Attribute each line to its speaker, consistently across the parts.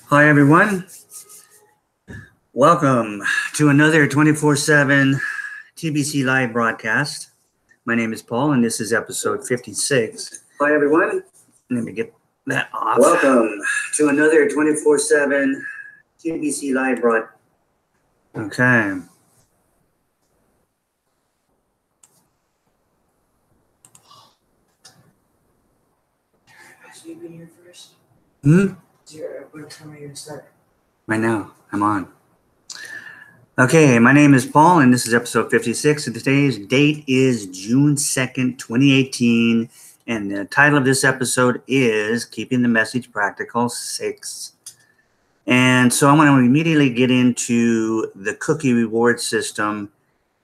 Speaker 1: Hi, everyone. Welcome to another 24/7 TBC live broadcast. My name is Paul, and this is episode 56. Hi, everyone. Let me get that off. Welcome to another 24/7 TBC live broadcast. Okay.
Speaker 2: Should you be here first? What time are you going to start?
Speaker 1: Right now, I'm on. Okay, my name is Paul, and this is episode 56, and today's date is June 2nd, 2018, and the title of this episode is Keeping the Message Practical 6. And so I want to immediately get into the cookie reward system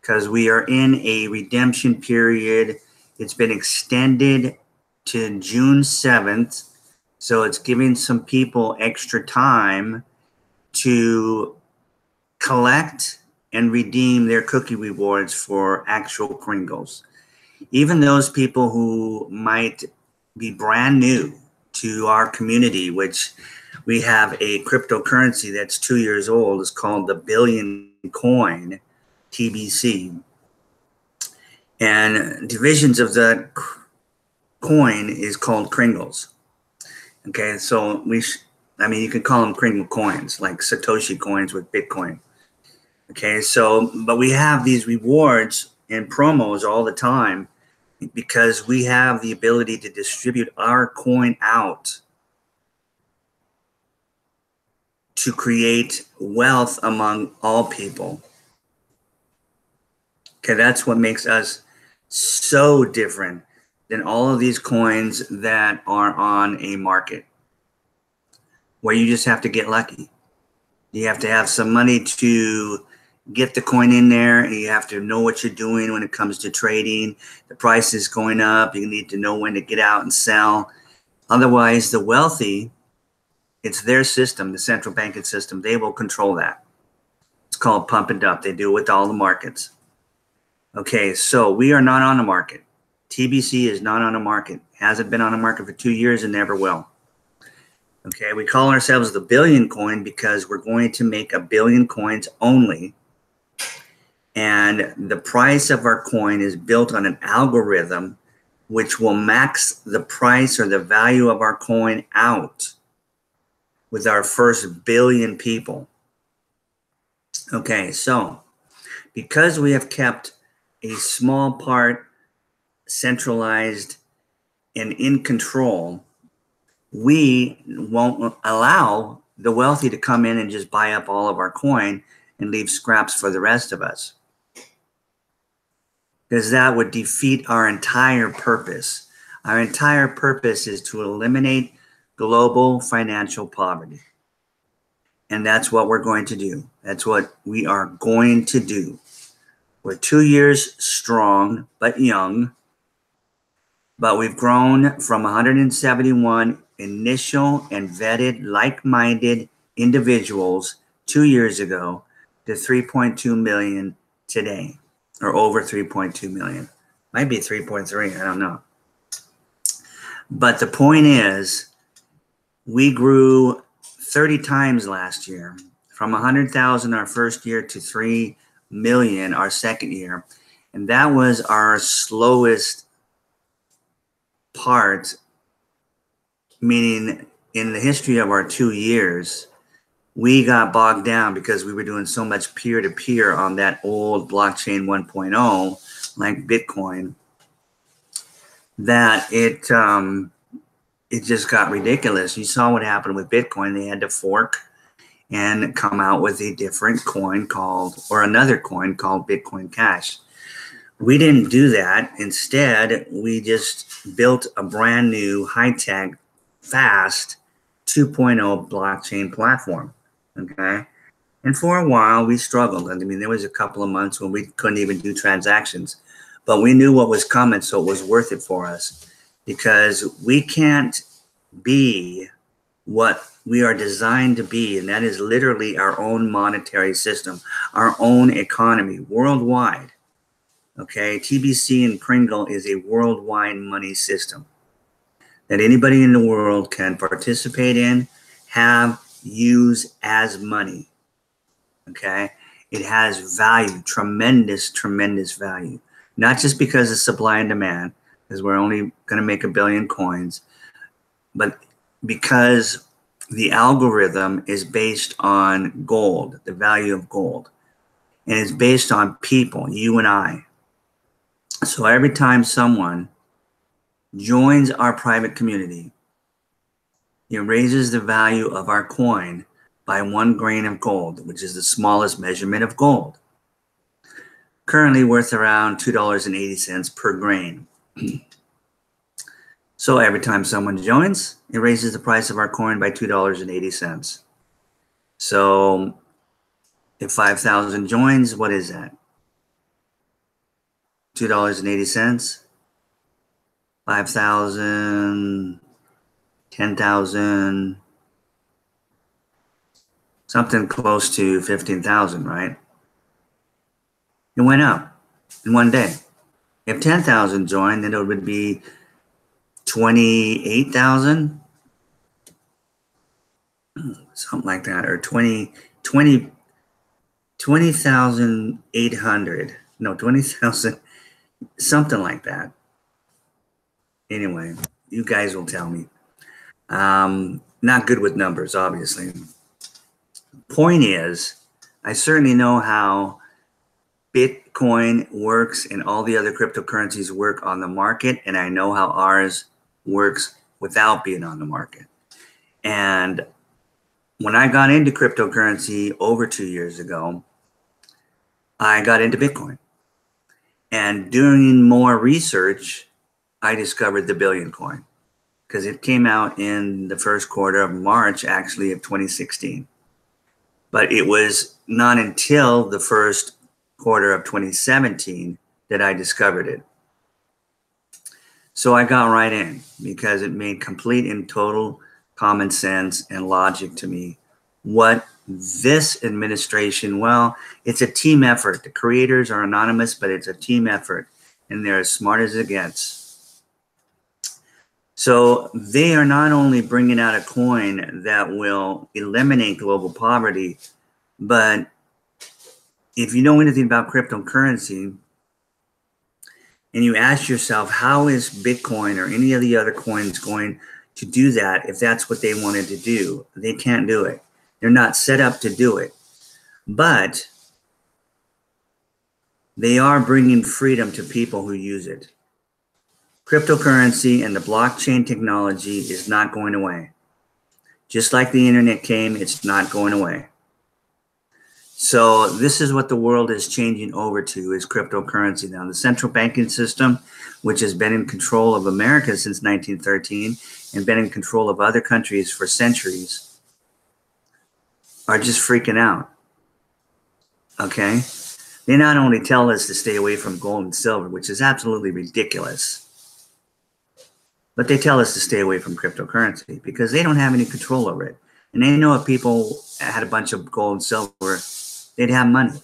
Speaker 1: because we are in a redemption period. It's been extended to June 7th, so it's giving some people extra time to collect and redeem their cookie rewards for actual Kringles. Even those people who might be brand new to our community, which we have a cryptocurrency that's 2 years old, is called the Billion Coin, TBC. And divisions of that coin is called Kringles. Okay, so you can call them Kringle coins, like Satoshi coins with Bitcoin. Okay, so, but we have these rewards and promos all the time because we have the ability to distribute our coin out to create wealth among all people. Okay, that's what makes us so different than all of these coins that are on a market where you just have to get lucky. You have to have some money to get the coin in there, and you have to know what you're doing when it comes to trading. The price is going up. You need to know when to get out and sell. Otherwise, the wealthy, it's their system, the central banking system. They will control that. It's called pump and dump. They do it with all the markets. Okay, so we are not on the market. TBC is not on the market. Hasn't been on the market for 2 years and never will. Okay, we call ourselves the Billion Coin because we're going to make a billion coins only. And the price of our coin is built on an algorithm which will max the price or the value of our coin out with our first billion people. Okay, so because we have kept a small part centralized and in control, we won't allow the wealthy to come in and just buy up all of our coin and leave scraps for the rest of us, because that would defeat our entire purpose. Our entire purpose is to eliminate global financial poverty. And that's what we're going to do. That's what we are going to do. We're 2 years strong, but young. But we've grown from 171 initial and vetted like-minded individuals 2 years ago to 3.2 million today, or over 3.2 million. Might be 3.3, I don't know. But the point is, we grew 30 times last year, from 100,000 our first year to 3 million our second year. And that was our slowest part, meaning in the history of our 2 years, we got bogged down because we were doing so much peer-to-peer on that old blockchain 1.0, like Bitcoin, that it just got ridiculous. You saw what happened with Bitcoin. They had to fork and come out with a different coin or another coin called Bitcoin Cash. We didn't do that. Instead, we just built a brand new high-tech, fast 2.0 blockchain platform. Okay. And for a while, we struggled. I mean, there was a couple of months when we couldn't even do transactions, but we knew what was coming, so it was worth it for us, because we can't be what we are designed to be, and that is literally our own monetary system, our own economy worldwide. Okay, TBC and Kringle is a worldwide money system that anybody in the world can participate in, have, use as money. Okay, it has value, tremendous, tremendous value. Not just because of supply and demand, because we're only going to make 1 billion coins, but because the algorithm is based on gold, the value of gold, and it's based on people, you and I. So every time someone joins our private community, it raises the value of our coin by 1 grain of gold, which is the smallest measurement of gold. Currently worth around $2.80 per grain. So every time someone joins, it raises the price of our coin by $2.80. So if 5,000 joins, what is that? $2.80. 5,000, 10,000, something close to 15,000, right? It went up in one day. If 10,000 joined, then it would be 28,000, something like that, or 20,800. No, 20,000, something like that. Anyway, you guys will tell me. Not good with numbers, obviously. Point is, I certainly know how Bitcoin works and all the other cryptocurrencies work on the market, and I know how ours works without being on the market. And when I got into cryptocurrency over 2 years ago, I got into Bitcoin. And doing more research, I discovered the Billion coin because it came out in the first quarter of March, actually, of 2016. But it was not until the first quarter of 2017 that I discovered it. So I got right in because it made complete and total common sense and logic to me. What this administration, well, it's a team effort. The creators are anonymous, but it's a team effort, and they're as smart as it gets. So they are not only bringing out a coin that will eliminate global poverty, but if you know anything about cryptocurrency and you ask yourself, how is Bitcoin or any of the other coins going to do that if that's what they wanted to do? They can't do it. They're not set up to do it. But they are bringing freedom to people who use it. Cryptocurrency and the blockchain technology is not going away. Just like the internet came, it's not going away. So this is what the world is changing over to, is cryptocurrency now. The central banking system, which has been in control of America since 1913 and been in control of other countries for centuries, are just freaking out. Okay? They not only tell us to stay away from gold and silver, which is absolutely ridiculous, but they tell us to stay away from cryptocurrency because they don't have any control over it. And they know if people had a bunch of gold and silver, they'd have money.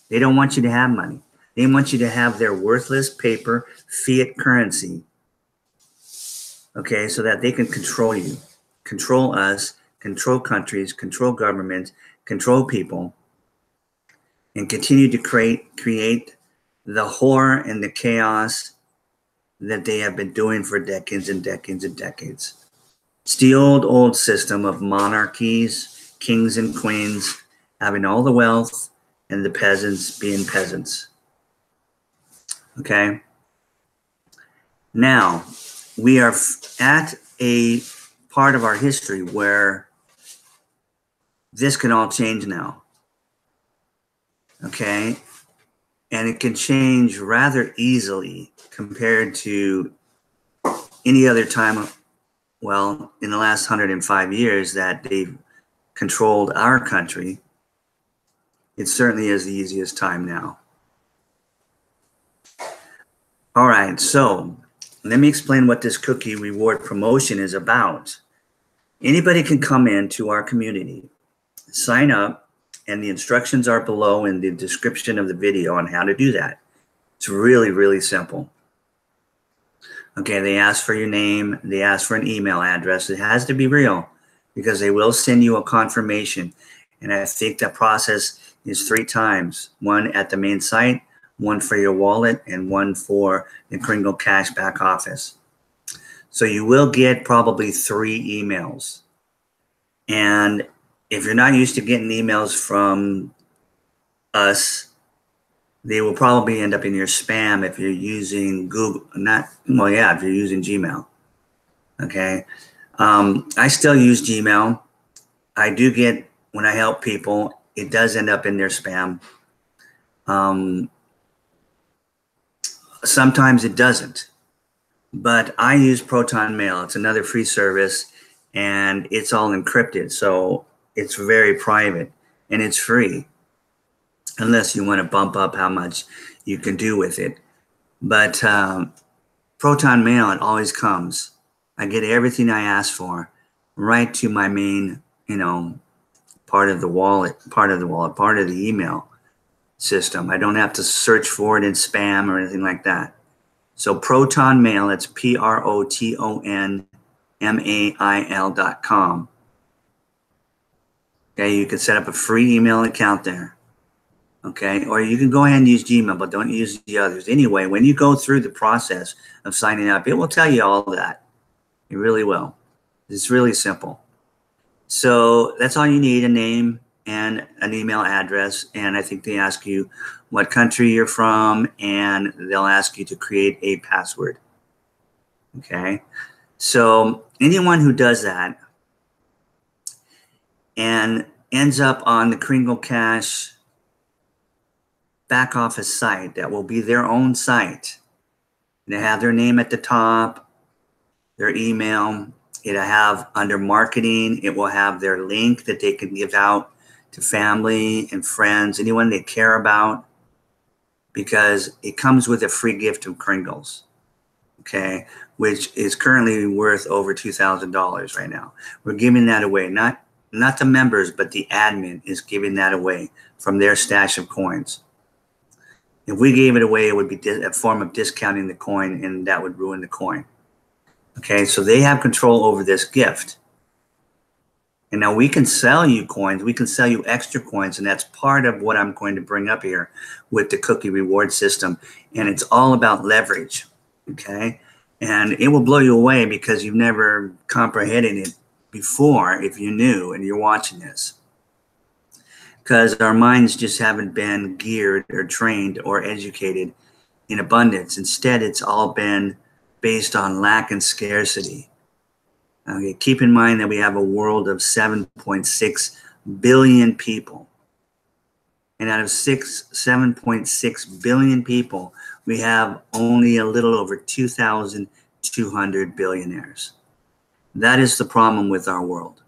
Speaker 1: They don't want you to have money. They want you to have their worthless paper fiat currency. Okay, so that they can control you, control us, control countries, control governments, control people, and continue to create the horror and the chaos that they have been doing for decades and decades and decades. It's the old system of monarchies, kings and queens having all the wealth and the peasants being peasants. Okay? Now, we are at a part of our history where this can all change now. Okay? And it can change rather easily compared to any other time, well, in the last 105 years that they've controlled our country. It certainly is the easiest time now. All right, so let me explain what this cookie reward promotion is about. Anybody can come into our community, sign up, and the instructions are below in the description of the video on how to do that. It's really, really simple. Okay, they ask for your name. They ask for an email address. It has to be real. because they will send you a confirmation. And I think that process is 3 times, one at the main site, one for your wallet, and one for the Kringle Cash back office. So you will get probably 3 emails. And if you're not used to getting emails from us, they will probably end up in your spam if you're using Google, if you're using Gmail. Okay. I still use Gmail. I do get, when I help people, it does end up in their spam. Sometimes it doesn't, but I use Proton Mail. It's another free service, and it's all encrypted. So it's very private, and it's free, unless you want to bump up how much you can do with it. But Proton Mail, it always comes. I get everything I ask for right to my main, part of the email system. I don't have to search for it in spam or anything like that. So Proton Mail, it's ProtonMail.com. Okay, you can set up a free email account there. Okay, or you can go ahead and use Gmail, but don't use the others. Anyway, when you go through the process of signing up, it will tell you all that. It really will. It's really simple. So that's all you need, a name and an email address. And I think they ask you what country you're from, and they'll ask you to create a password. Okay, so anyone who does that and ends up on the Kringle Cash back office site, that will be their own site. They have their name at the top, their email. It'll have, under marketing, it will have their link that they can give out to family and friends, anyone they care about, because it comes with a free gift of Kringles, okay, which is currently worth over $2,000 right now. We're giving that away, not the members, but the admin is giving that away from their stash of coins. If we gave it away, it would be a form of discounting the coin, and that would ruin the coin. Okay, so they have control over this gift. And now we can sell you coins. We can sell you extra coins, and that's part of what I'm going to bring up here with the cookie reward system. And it's all about leverage, okay? And it will blow you away because you've never comprehended it before if you knew and you're watching this. Because our minds just haven't been geared or trained or educated in abundance. Instead, it's all been based on lack and scarcity. Okay, keep in mind that we have a world of 7.6 billion people. And out of 7.6 billion people, we have only a little over 2,200 billionaires. That is the problem with our world.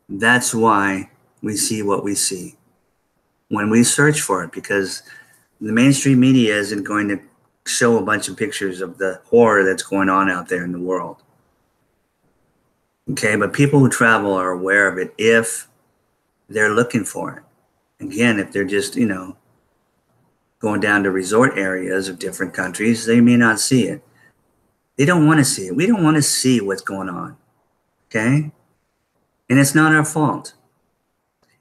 Speaker 1: That's why we see what we see when we search for it, because the mainstream media isn't going to show a bunch of pictures of the horror that's going on out there in the world. Okay, but people who travel are aware of it if they're looking for it. Again, if they're just, going down to resort areas of different countries, they may not see it. They don't want to see it. We don't want to see what's going on. Okay? And it's not our fault.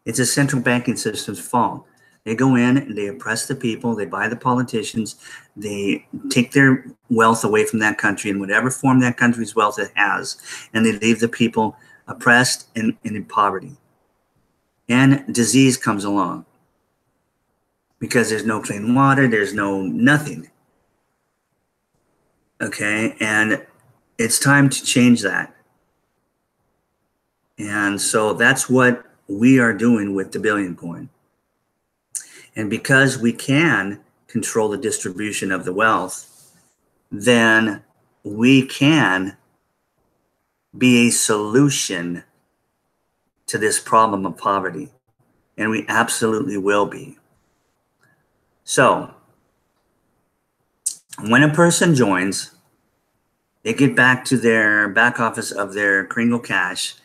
Speaker 1: It's a central banking system's fault. They go in and they oppress the people. They buy the politicians. They take their wealth away from that country in whatever form that country's wealth it has. And they leave the people oppressed and in poverty. And disease comes along because there's no clean water. There's nothing. Okay. And it's time to change that. And so that's what we are doing with the Billion Coin. And because we can control the distribution of the wealth, then we can be a solution to this problem of poverty. And we absolutely will be. So when a person joins, they get back to their back office of their Kringle Cash.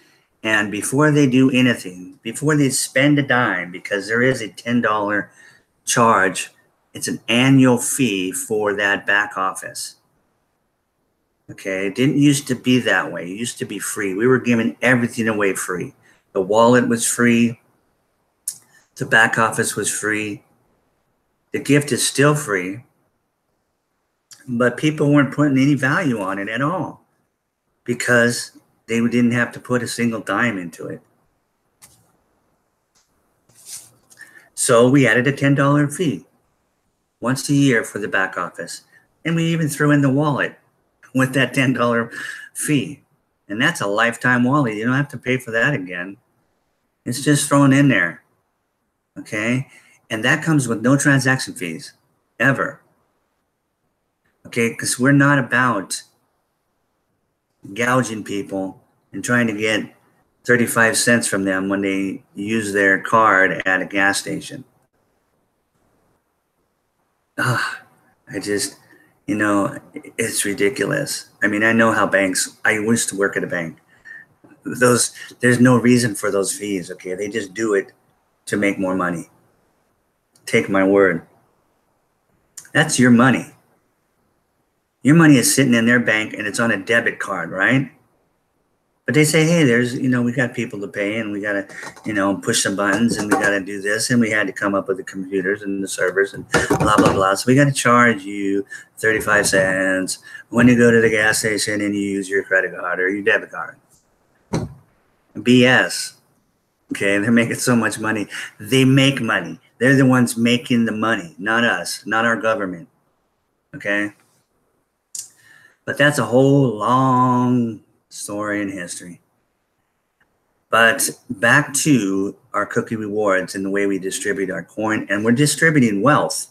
Speaker 1: And before they do anything, before they spend a dime, because there is a $10 charge, it's an annual fee for that back office. Okay, it didn't used to be that way. It used to be free. We were giving everything away free. The wallet was free. The back office was free. The gift is still free, but people weren't putting any value on it at all because they didn't have to put a single dime into it. So we added a $10 fee once a year for the back office. And we even threw in the wallet with that $10 fee. And that's a lifetime wallet. You don't have to pay for that again. It's just thrown in there. Okay. And that comes with no transaction fees ever. Okay. Because we're not about gouging people and trying to get 35 cents from them when they use their card at a gas station. I just, it's ridiculous. I mean, I know how banks, I used to work at a bank. There's no reason for those fees, okay? They just do it to make more money. Take my word. That's your money. Your money is sitting in their bank and it's on a debit card, right? But they say, hey, we got people to pay and we got to, push some buttons and we got to do this. And we had to come up with the computers and the servers and blah, blah, blah. So we got to charge you 35 cents when you go to the gas station and you use your credit card or your debit card. BS. Okay, they're making so much money. They make money. They're the ones making the money, not us, not our government. Okay? But that's a whole long story in history. But back to our cookie rewards and the way we distribute our coin, and we're distributing wealth.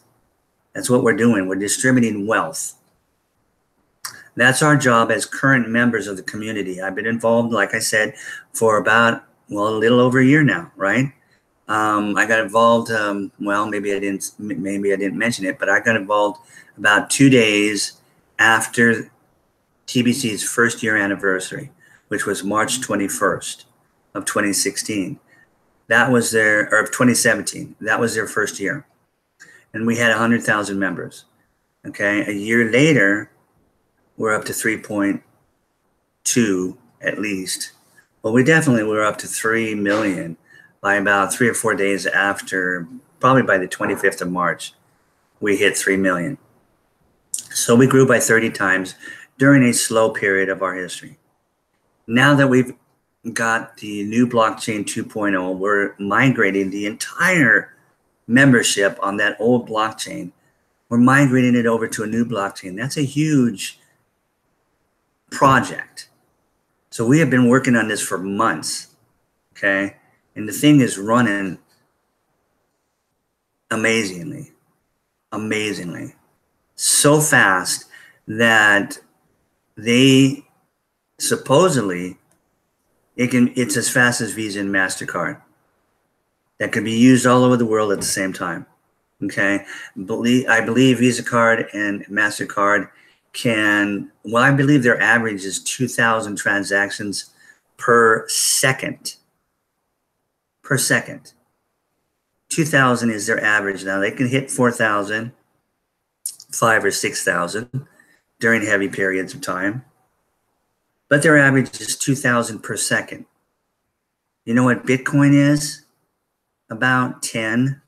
Speaker 1: That's what we're doing. We're distributing wealth. That's our job as current members of the community. I've been involved, like I said, for about, a little over a year now, right? I got involved, maybe I didn't mention it, but I got involved about 2 days after TBC's first year anniversary, which was March 21st of 2016. That was of 2017. That was their first year. And we had 100,000 members. Okay. A year later, we're up to 3.2 at least. Well, we definitely were up to 3 million by about 3 or 4 days after, probably by the 25th of March, we hit 3 million. So we grew by 30 times during a slow period of our history. Now that we've got the new blockchain 2.0, we're migrating the entire membership on that old blockchain. We're migrating it over to a new blockchain. That's a huge project. So we have been working on this for months, okay? And the thing is running amazingly, so fast that they supposedly, it's as fast as Visa and MasterCard that can be used all over the world at the same time. Okay. I believe Visa card and MasterCard I believe their average is 2,000 transactions per second. 2,000 is their average. Now they can hit 4,000, 5,000 or 6,000 during heavy periods of time. But their average is 2,000 per second. You know what Bitcoin is? About 10,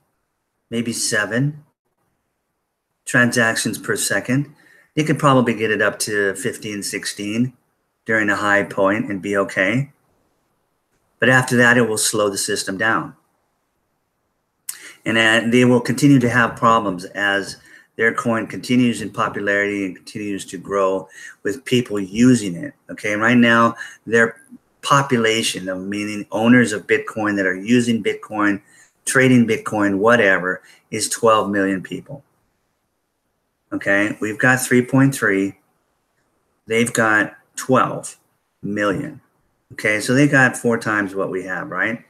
Speaker 1: maybe 7 transactions per second. You could probably get it up to 15, 16 during a high point and be okay. But after that, it will slow the system down. And they will continue to have problems as their coin continues in popularity and continues to grow with people using it. Okay, right now, their population, meaning owners of Bitcoin that are using Bitcoin, trading Bitcoin, whatever, is 12 million people. Okay, we've got 3.3. They've got 12 million. Okay, so they got 4 times what we have, right?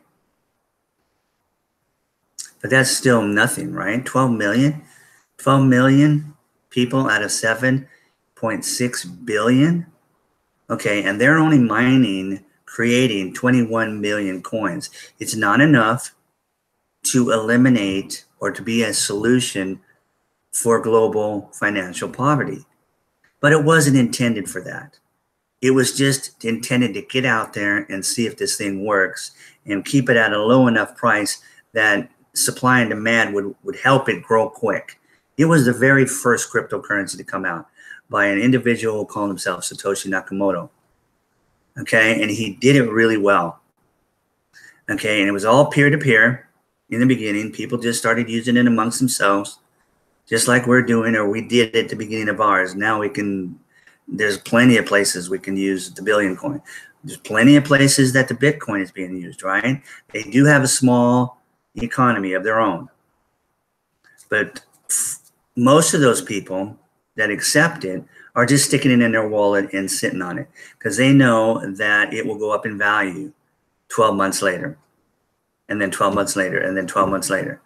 Speaker 1: But that's still nothing, right? 12 million? 12 million people out of 7.6 billion? Okay, and they're only creating 21 million coins. It's not enough to eliminate or to be a solution for global financial poverty. but it wasn't intended for that. It was just intended to get out there and see if this thing works and keep it at a low enough price that supply and demand would help it grow quick. It was the very first cryptocurrency to come out by an individual who called himself Satoshi Nakamoto. Okay, and he did it really well. Okay, and it was all peer-to-peer in the beginning. People just started using it amongst themselves, just like we're doing, or we did at the beginning of ours. Now we can, there's plenty of places we can use the Billion coin. There's plenty of places that the Bitcoin is being used, right? They do have a small economy of their own. But most of those people that accept it are just sticking it in their wallet and sitting on it because they know that it will go up in value 12 months later, and then 12 months later, and then 12 months later.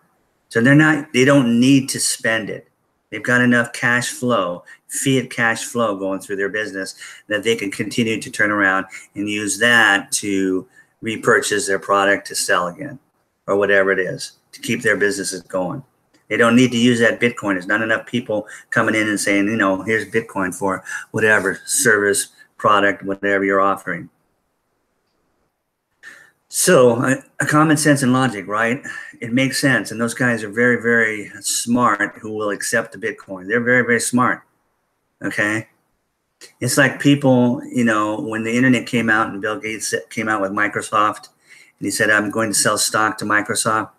Speaker 1: So they don't need to spend it. They've got enough cash flow, fiat cash flow going through their business that they can continue to turn around and use that to repurchase their product to sell again or whatever it is to keep their businesses going. They don't need to use that Bitcoin. There's not enough people coming in and saying, you know, here's Bitcoin for whatever service, product, whatever you're offering. So a common sense and logic, right? It makes sense. And those guys are very, very smart who will accept the Bitcoin. They're very, very smart. Okay. It's like people, you know, when the internet came out and Bill Gates came out with Microsoft and he said, I'm going to sell stock to Microsoft.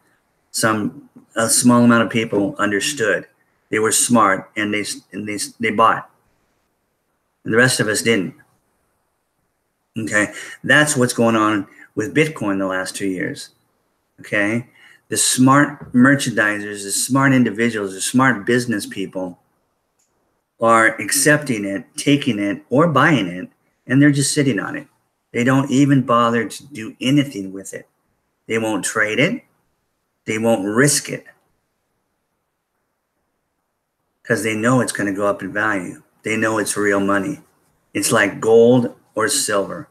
Speaker 1: A small amount of people understood. They were smart and they bought. And the rest of us didn't. Okay. That's what's going on with Bitcoin the last 2 years. Okay. The smart merchandisers, the smart individuals, the smart business people are accepting it, taking it, or buying it, and they're just sitting on it. They don't even bother to do anything with it. They won't trade it. They won't risk it because they know it's going to go up in value. They know it's real money. It's like gold or silver,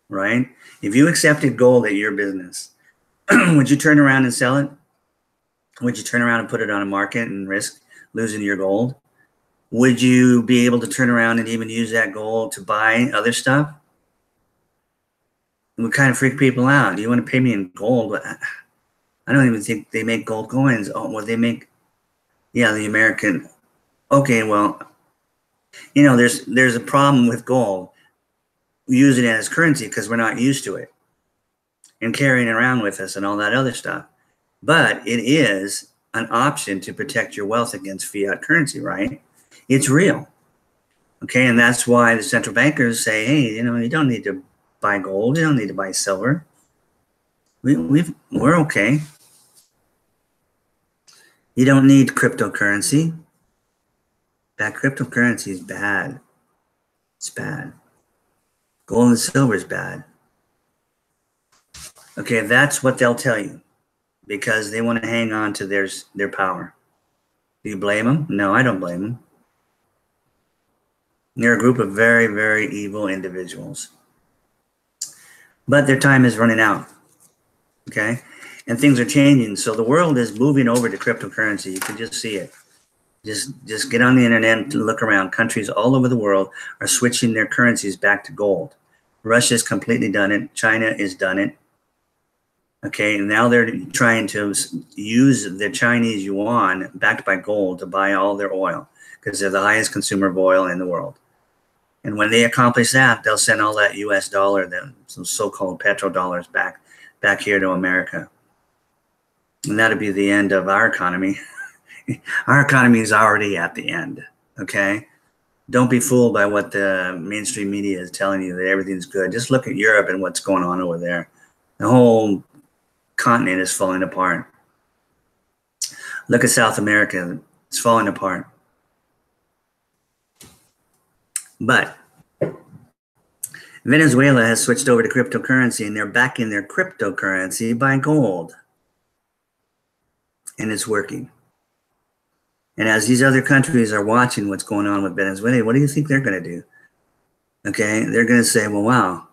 Speaker 1: right? If you accepted gold at your business, would you turn around and sell it? Would you turn around and put it on a market and risk losing your gold? Would you be able to turn around and even use that gold to buy other stuff? It would kind of freak people out. Do you want to pay me in gold? I don't even think they make gold coins. Oh, well, they make, yeah, the American. Okay, well, you know, there's a problem with gold. We use it as currency because we're not used to it and carrying it around with us and all that other stuff. But it is an option to protect your wealth against fiat currency, right? It's real. Okay, and that's why the central bankers say, hey, you know, you don't need to buy gold. You don't need to buy silver. We're okay. You don't need cryptocurrency. That cryptocurrency is bad. It's bad. Gold and silver is bad. Okay, that's what they'll tell you because they want to hang on to their power. Do you blame them? No, I don't blame them. They're a group of very, very evil individuals. But their time is running out. Okay? And things are changing. So the world is moving over to cryptocurrency. You can just see it. Just get on the internet and look around. Countries all over the world are switching their currencies back to gold. Russia's completely done it. China has done it. Okay, and now they're trying to use the Chinese yuan backed by gold to buy all their oil because they're the highest consumer of oil in the world. And when they accomplish that, they'll send all that US dollar, some so-called petrodollars back here to America. And that'll be the end of our economy. Our economy is already at the end, okay? Don't be fooled by what the mainstream media is telling you that everything's good. Just look at Europe and what's going on over there. The whole continent is falling apart. Look at South America. It's falling apart. But Venezuela has switched over to cryptocurrency, and they're backing their cryptocurrency by gold. And it's working. And as these other countries are watching what's going on with Venezuela, what do you think they're going to do? Okay, they're going to say, well, wow,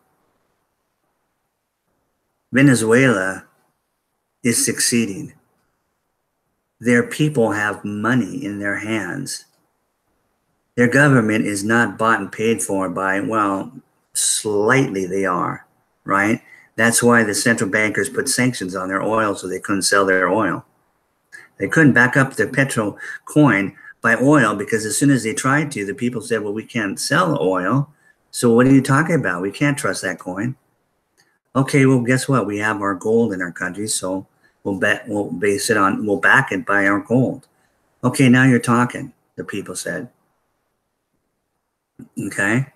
Speaker 1: Venezuela is succeeding. Their people have money in their hands. Their government is not bought and paid for by, well, slightly they are, right? That's why the central bankers put sanctions on their oil so they couldn't sell their oil. They couldn't back up their petro coin by oil because as soon as they tried to, the people said, well, we can't sell oil. So what are you talking about? We can't trust that coin. Okay, well, guess what? We have our gold in our country, so we'll back it by our gold. Okay, now you're talking, the people said. Okay?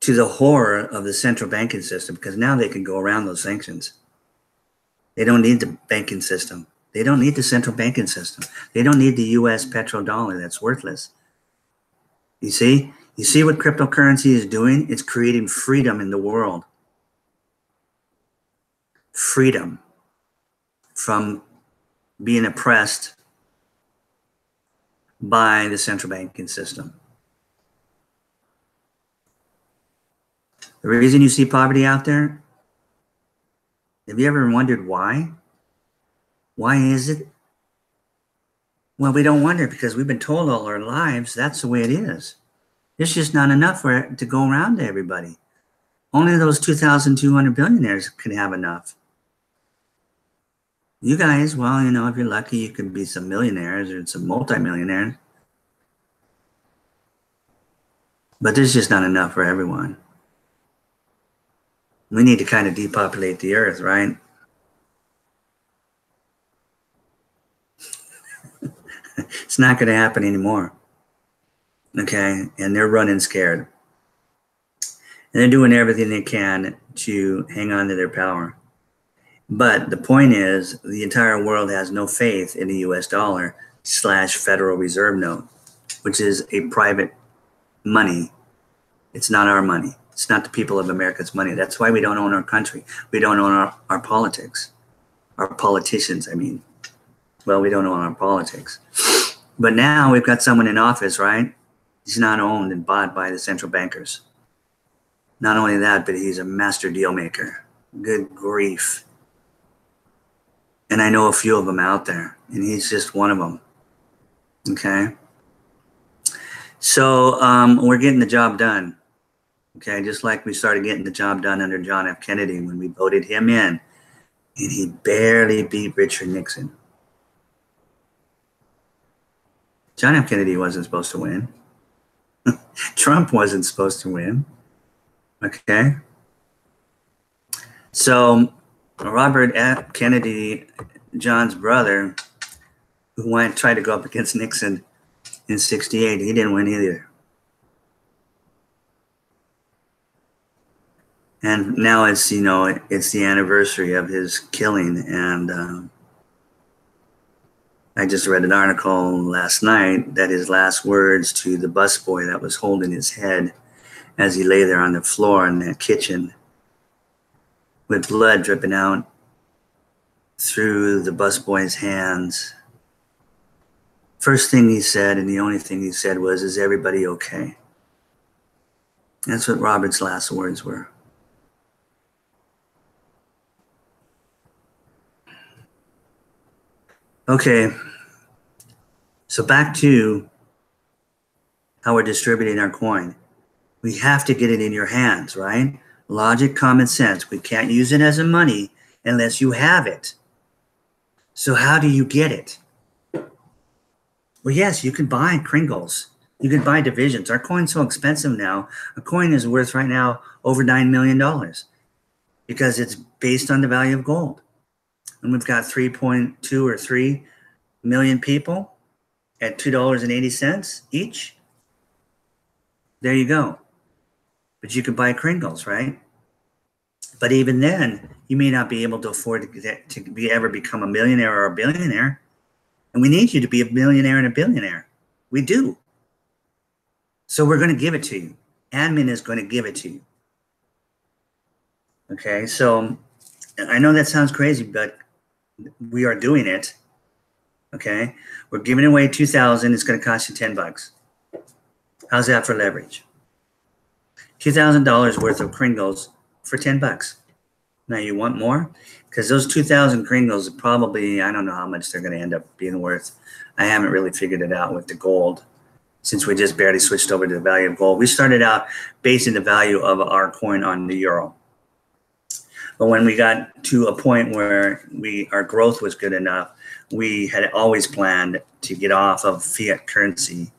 Speaker 1: To the horror of the central banking system, because now they can go around those sanctions. They don't need the banking system. They don't need the central banking system. They don't need the US petrodollar. That's worthless. You see? You see what cryptocurrency is doing? It's creating freedom in the world. Freedom from being oppressed by the central banking system. The reason you see poverty out there, have you ever wondered why? Why is it? Well, we don't wonder because we've been told all our lives that's the way it is. There's just not enough for it to go around to everybody. Only those 2,200 billionaires can have enough. You guys, well, you know, if you're lucky, you can be some millionaires or some multimillionaires. But there's just not enough for everyone. We need to kind of depopulate the earth, right? It's not going to happen anymore. Okay? And they're running scared. And they're doing everything they can to hang on to their power. But the point is, the entire world has no faith in the US dollar / Federal Reserve note, which is a private money. It's not our money. It's not the people of America's money. That's why we don't own our country. We don't own our politics. Our politicians, I mean. Well, we don't own our politics. But now we've got someone in office, right? He's not owned and bought by the central bankers. Not only that, but he's a master deal maker. Good grief. And I know a few of them out there, and he's just one of them. Okay? So we're getting the job done. Okay, just like we started getting the job done under John F. Kennedy when we voted him in, and he barely beat Richard Nixon. John F. Kennedy wasn't supposed to win. Trump wasn't supposed to win. Okay? So Robert F. Kennedy, John's brother, who tried to go up against Nixon in '68, he didn't win either. And now it's, you know, it's the anniversary of his killing. And I just read an article last night that his last words to the busboy that was holding his head as he lay there on the floor in that kitchen with blood dripping out through the busboy's hands. First thing he said, and the only thing he said was, "Is everybody okay?" That's what Robert's last words were. Okay, so back to how we're distributing our coin. We have to get it in your hands, right? Logic, common sense. We can't use it as a money unless you have it. So how do you get it? Well, yes, you can buy Kringles. You can buy divisions. Our coin's so expensive now. A coin is worth right now over $9 million because it's based on the value of gold. And we've got 3.2 or 3 million people at $2.80 each. There you go. But you could buy Kringles, right? But even then, you may not be able to afford to ever become a millionaire or a billionaire. And we need you to be a millionaire and a billionaire. We do. So we're going to give it to you. Admin is going to give it to you. Okay, so I know that sounds crazy, but we are doing it. Okay, we're giving away $2,000. It's going to cost you $10. How's that for leverage? $2,000 worth of Kringles for $10. Now you want more? Because those 2,000 Kringles are probably, I don't know how much they're going to end up being worth. I haven't really figured it out with the gold. since we just barely switched over to the value of gold. We started out basing the value of our coin on the euro. But when we got to a point where our growth was good enough, we had always planned to get off of fiat currency,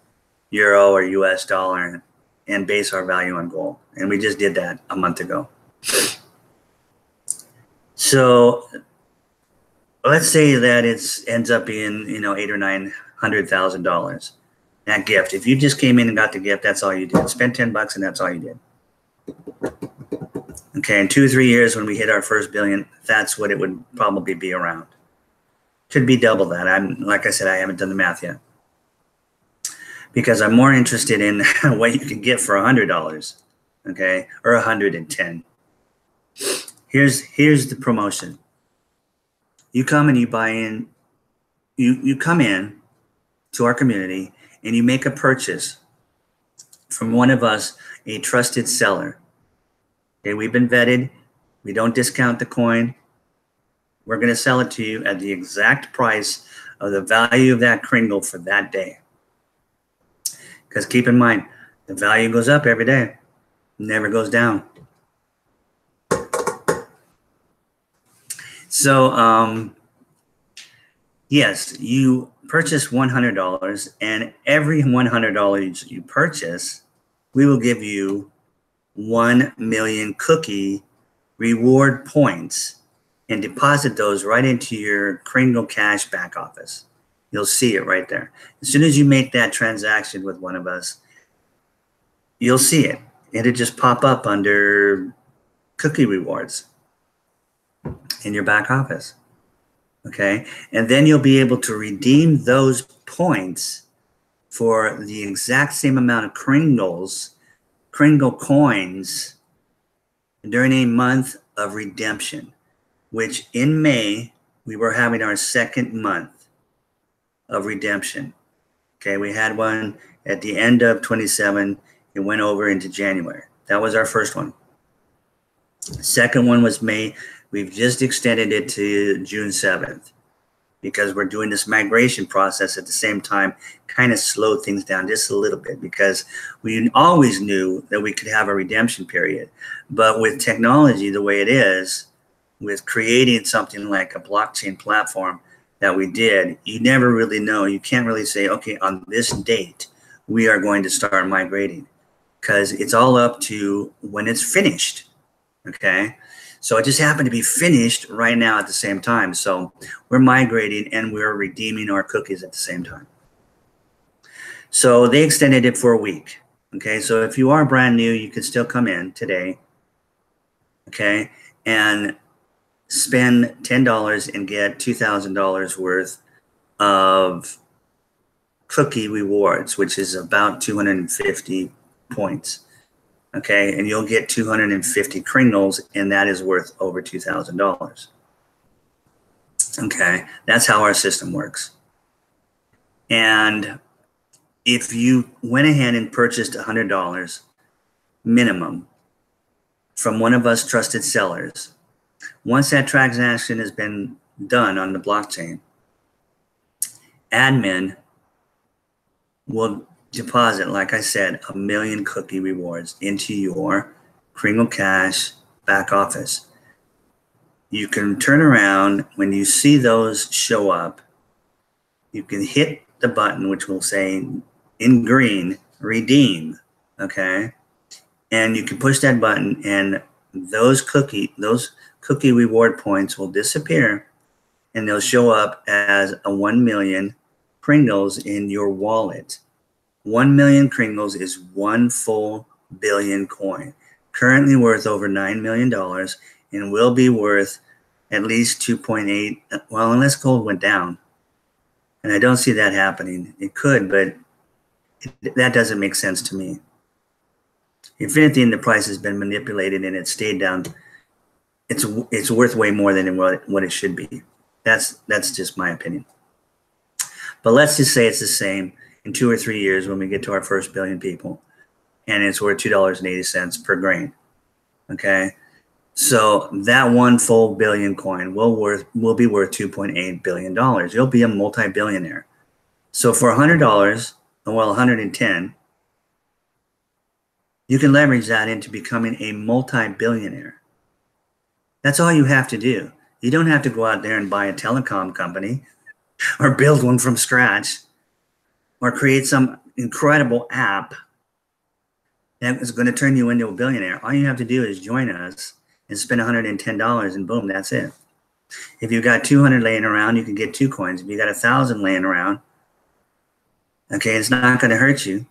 Speaker 1: euro or US dollar, and base our value on gold. And we just did that a month ago. So let's say that it ends up being, $800,000 or $900,000. That gift. If you just came in and got the gift, that's all you did. Spent $10 and that's all you did. Okay, in 2 or 3 years when we hit our first billion, that's what it would probably be around. Could be double that. Like I said, I haven't done the math yet. Because I'm more interested in what you can get for $100, okay, or 110. Here's the promotion. You come and you buy in. You come in to our community and you make a purchase from one of us, a trusted seller. Okay, we've been vetted. We don't discount the coin. We're going to sell it to you at the exact price of the value of that kringle for that day. Because keep in mind, the value goes up every day, never goes down. So, yes, you purchase $100, and every $100 you purchase, we will give you 1 million cookie reward points and deposit those right into your Kringle Cash back office. You'll see it right there. As soon as you make that transaction with one of us, you'll see it. It'll just pop up under cookie rewards in your back office. Okay? And then you'll be able to redeem those points for the exact same amount of Kringle coins during a month of redemption, which in May, we were having our second month of redemption. Okay, we had one at the end of 27. It went over into January. That was our first one. The second one was May. We've just extended it to June 7th because we're doing this migration process at the same time, kind of slowed things down just a little bit because we always knew that we could have a redemption period. But with technology the way it is, with creating something like a blockchain platform that we did, you never really know. You can't really say, okay, on this date, we are going to start migrating because it's all up to when it's finished, okay? So it just happened to be finished right now at the same time. So we're migrating and we're redeeming our cookies at the same time. So they extended it for a week, okay? So if you are brand new, you can still come in today, okay? And spend $10 and get $2,000 worth of cookie rewards, which is about 250 points. Okay, and you'll get 250 Kringles, and that is worth over $2,000. Okay, that's how our system works. And if you went ahead and purchased $100 minimum from one of us trusted sellers, once that transaction has been done on the blockchain, admin will deposit, like I said, 1 million cookie rewards into your Kringle Cash back office. You can turn around when you see those show up. You can hit the button, which will say in green, redeem, okay? And you can push that button and those cookie reward points will disappear and they'll show up as a 1 million Kringles in your wallet. 1 million Kringles is 1 full billion coin, currently worth over $9 million and will be worth at least 2.8. Well, unless gold went down. And I don't see that happening. It could, but that doesn't make sense to me. If anything, the price has been manipulated and it stayed down. It's worth way more than what it should be. That's just my opinion. But let's just say it's the same in 2 or 3 years when we get to our first billion people, and it's worth $2.80 per grain. Okay, so that 1 full billion coin will be worth $2.8 billion. You'll be a multi-billionaire. So for $100, well, 110, you can leverage that into becoming a multi-billionaire. That's all you have to do. You don't have to go out there and buy a telecom company or build one from scratch or create some incredible app that is going to turn you into a billionaire. All you have to do is join us and spend $110 and boom, that's it. If you got 200 laying around, you can get 2 coins. If you got 1,000 laying around, okay, it's not going to hurt you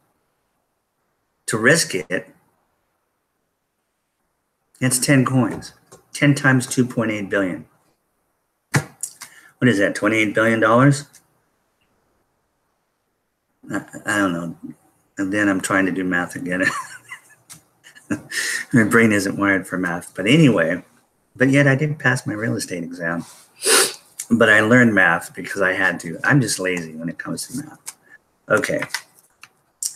Speaker 1: to risk it. It's 10 coins. 10 times 2.8 billion. What is that, $28 billion? I don't know. And then I'm trying to do math again. My brain isn't wired for math. But anyway, but yet I did pass my real estate exam. But I learned math because I had to. I'm just lazy when it comes to math. Okay.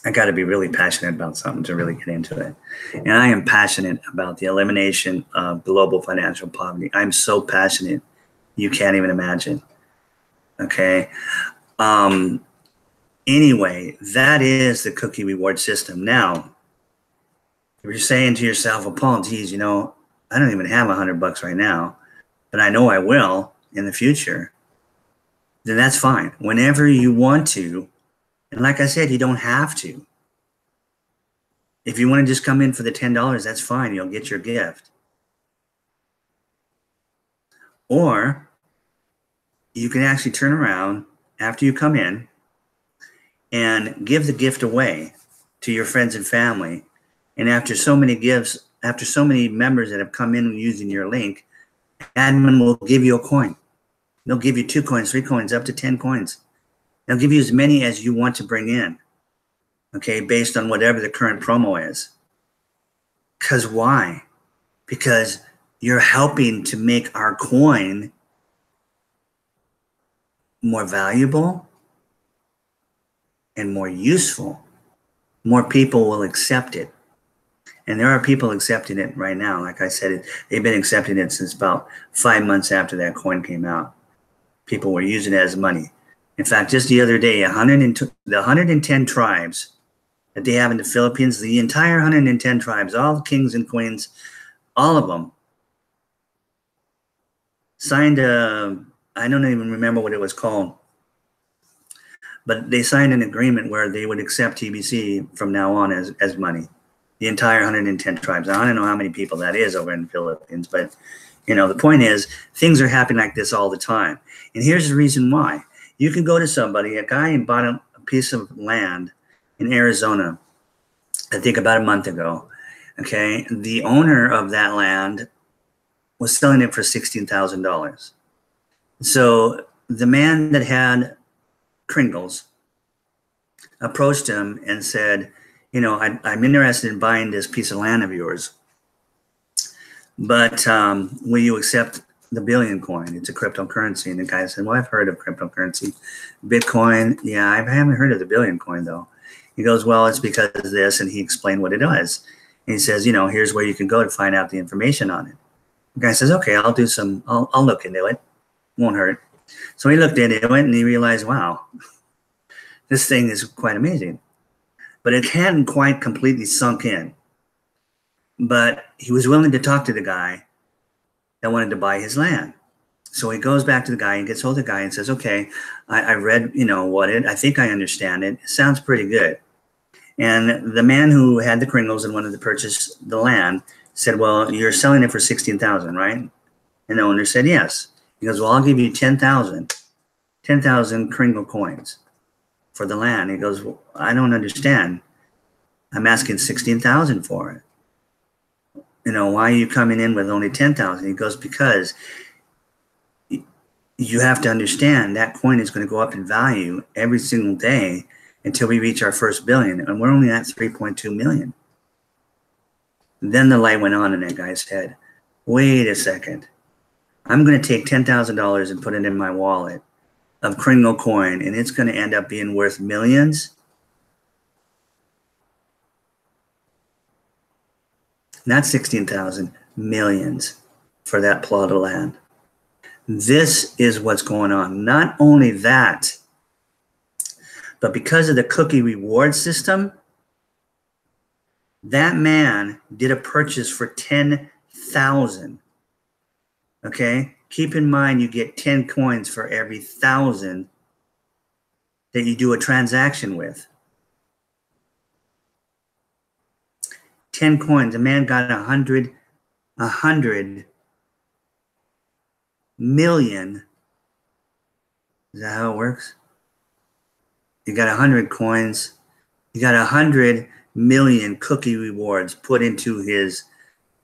Speaker 1: I got to be really passionate about something to really get into it. And I am passionate about the elimination of global financial poverty. I'm so passionate, you can't even imagine. Okay. Anyway, that is the cookie reward system. Now, if you're saying to yourself, well, Paul, geez, you know, I don't even have $100 right now, but I know I will in the future, then that's fine. Whenever you want to, and like I said, you don't have to. If you want to just come in for the $10, that's fine. You'll get your gift. Or you can actually turn around after you come in and give the gift away to your friends and family. And after so many gifts, after so many members that have come in using your link, admin will give you a coin. They'll give you 2 coins, 3 coins, up to 10 coins. They'll give you as many as you want to bring in, okay, based on whatever the current promo is. Because why? Because you're helping to make our coin more valuable and more useful. More people will accept it. And there are people accepting it right now. Like I said, they've been accepting it since about 5 months after that coin came out. People were using it as money. In fact, just the other day, the 110 tribes that they have in the Philippines, the entire 110 tribes, all the kings and queens, all of them signed I don't even remember what it was called, but they signed an agreement where they would accept TBC from now on as money. The entire 110 tribes. Now, I don't know how many people that is over in the Philippines, but you know, the point is things are happening like this all the time. And here's the reason why. You can go to somebody, a guy bought a piece of land in Arizona, I think about a month ago. Okay. The owner of that land was selling it for $16,000. So the man that had Kringles approached him and said, you know, I'm interested in buying this piece of land of yours, but will you accept the billion coin? It's a cryptocurrency. And the guy said, well, I've heard of cryptocurrency. Bitcoin, yeah, I haven't heard of the billion coin, though. He goes, well, it's because of this. And he explained what it was. And he says, you know, here's where you can go to find out the information on it. The guy says, okay, I'll look into it. Won't hurt. So he looked into it and he realized, wow, this thing is quite amazing. But it hadn't quite completely sunk in. But he was willing to talk to the guy that wanted to buy his land. So he goes back to the guy and gets hold of the guy and says, okay, I read, you know, I think I understand it. It sounds pretty good. And the man who had the Kringles and wanted to purchase the land said, well, you're selling it for $16,000, right? And the owner said, yes. He goes, well, I'll give you 10,000 Kringle coins for the land. He goes, well, I don't understand. I'm asking 16,000 for it. You know, why are you coming in with only 10,000? He goes, because you have to understand that coin is going to go up in value every single day until we reach our first billion. And we're only at 3.2 million. Then the light went on in that guy's head. Wait a second. I'm going to take $10,000 and put it in my wallet of Kringle coin, and it's going to end up being worth millions. Not 16,000, millions for that plot of land. This is what's going on. Not only that, But because of the cookie reward system, that man did a purchase for 10,000. Okay? Keep in mind you get 10 coins for every 1,000 that you do a transaction with. 10 coins. A man got 100 million. Is that how it works? You got 100 coins. You got 100 million cookie rewards put into his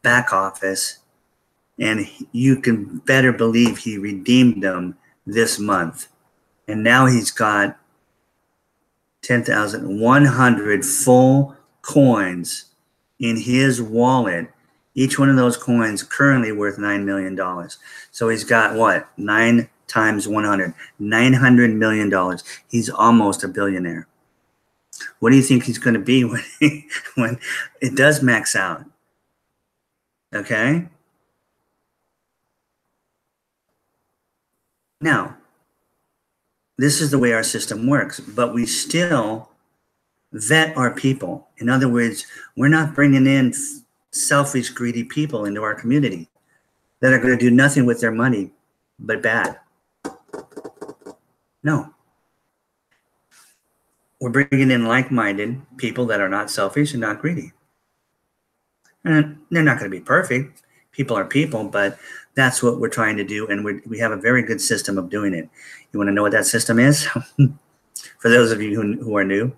Speaker 1: back office, and you can better believe he redeemed them this month. And now he's got 10,100 full coins in his wallet. Each one of those coins currently worth $9 million. So he's got what? 9 times 100, $900 million. He's almost a billionaire. What do you think he's going to be when it does max out? Okay. Now, this is the way our system works, but we still vet our people. In other words, we're not bringing in selfish, greedy people into our community that are going to do nothing with their money but bad. No. We're bringing in like-minded people that are not selfish and not greedy. And they're not going to be perfect. People are people, but that's what we're trying to do, and we have a very good system of doing it. You want to know what that system is? For those of you who are new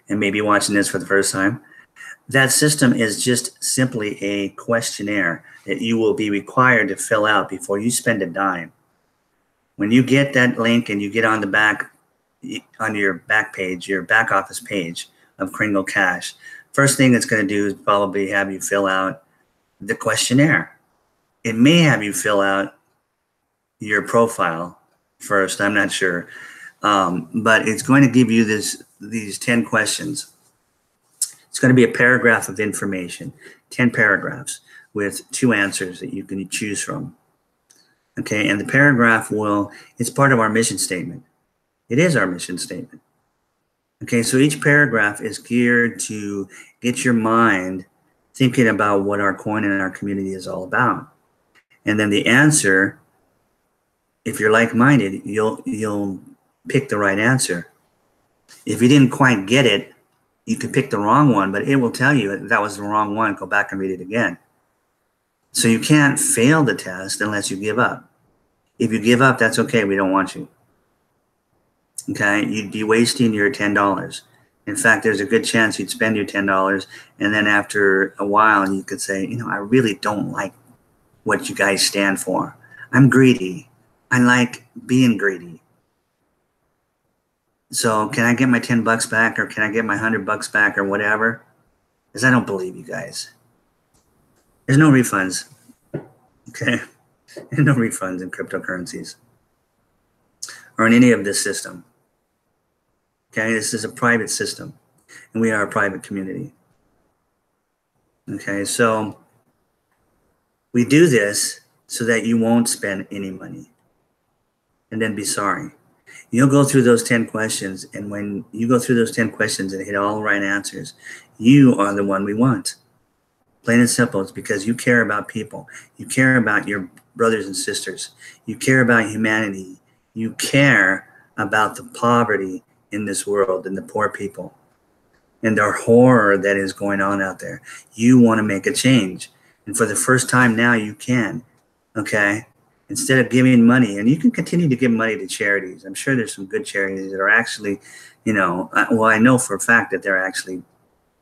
Speaker 1: and maybe watching this for the first time, that system is just simply a questionnaire that you will be required to fill out before you spend a dime. When you get that link and you get on the back, on your back page, your back office page of Kringle Cash, first thing it's going to do is probably have you fill out the questionnaire. It may have you fill out your profile first. I'm not sure. But it's going to give you these 10 questions. It's going to be a paragraph of information, 10 paragraphs with 2 answers that you can choose from. Okay, and the paragraph it's part of our mission statement. It is our mission statement. Okay, so each paragraph is geared to get your mind thinking about what our coin and our community is all about. And then the answer, if you're like-minded, you'll pick the right answer. If you didn't quite get it, you could pick the wrong one, but it will tell you that was the wrong one. Go back and read it again. So you can't fail the test unless you give up. If you give up, that's okay. We don't want you. Okay, you'd be wasting your $10. In fact, there's a good chance you'd spend your $10, and then after a while, you could say, I really don't like what you guys stand for. I'm greedy. I like being greedy. So can I get my $10 back, or can I get my $100 back, or whatever? Because I don't believe you guys. There's no refunds. Okay, there's no refunds in cryptocurrencies or in any of this system. Okay, this is a private system, and we are a private community. Okay, so we do this so that you won't spend any money and then be sorry. You'll go through those 10 questions, and when you go through those 10 questions and hit all the right answers, you are the one we want. Plain and simple. It's because you care about people. You care about your brothers and sisters. You care about humanity. You care about the poverty in this world and the poor people and the horror that is going on out there. You want to make a change. And for the first time now, you can. Okay? Instead of giving money, and you can continue to give money to charities. I'm sure there's some good charities that are actually, I know for a fact that they're actually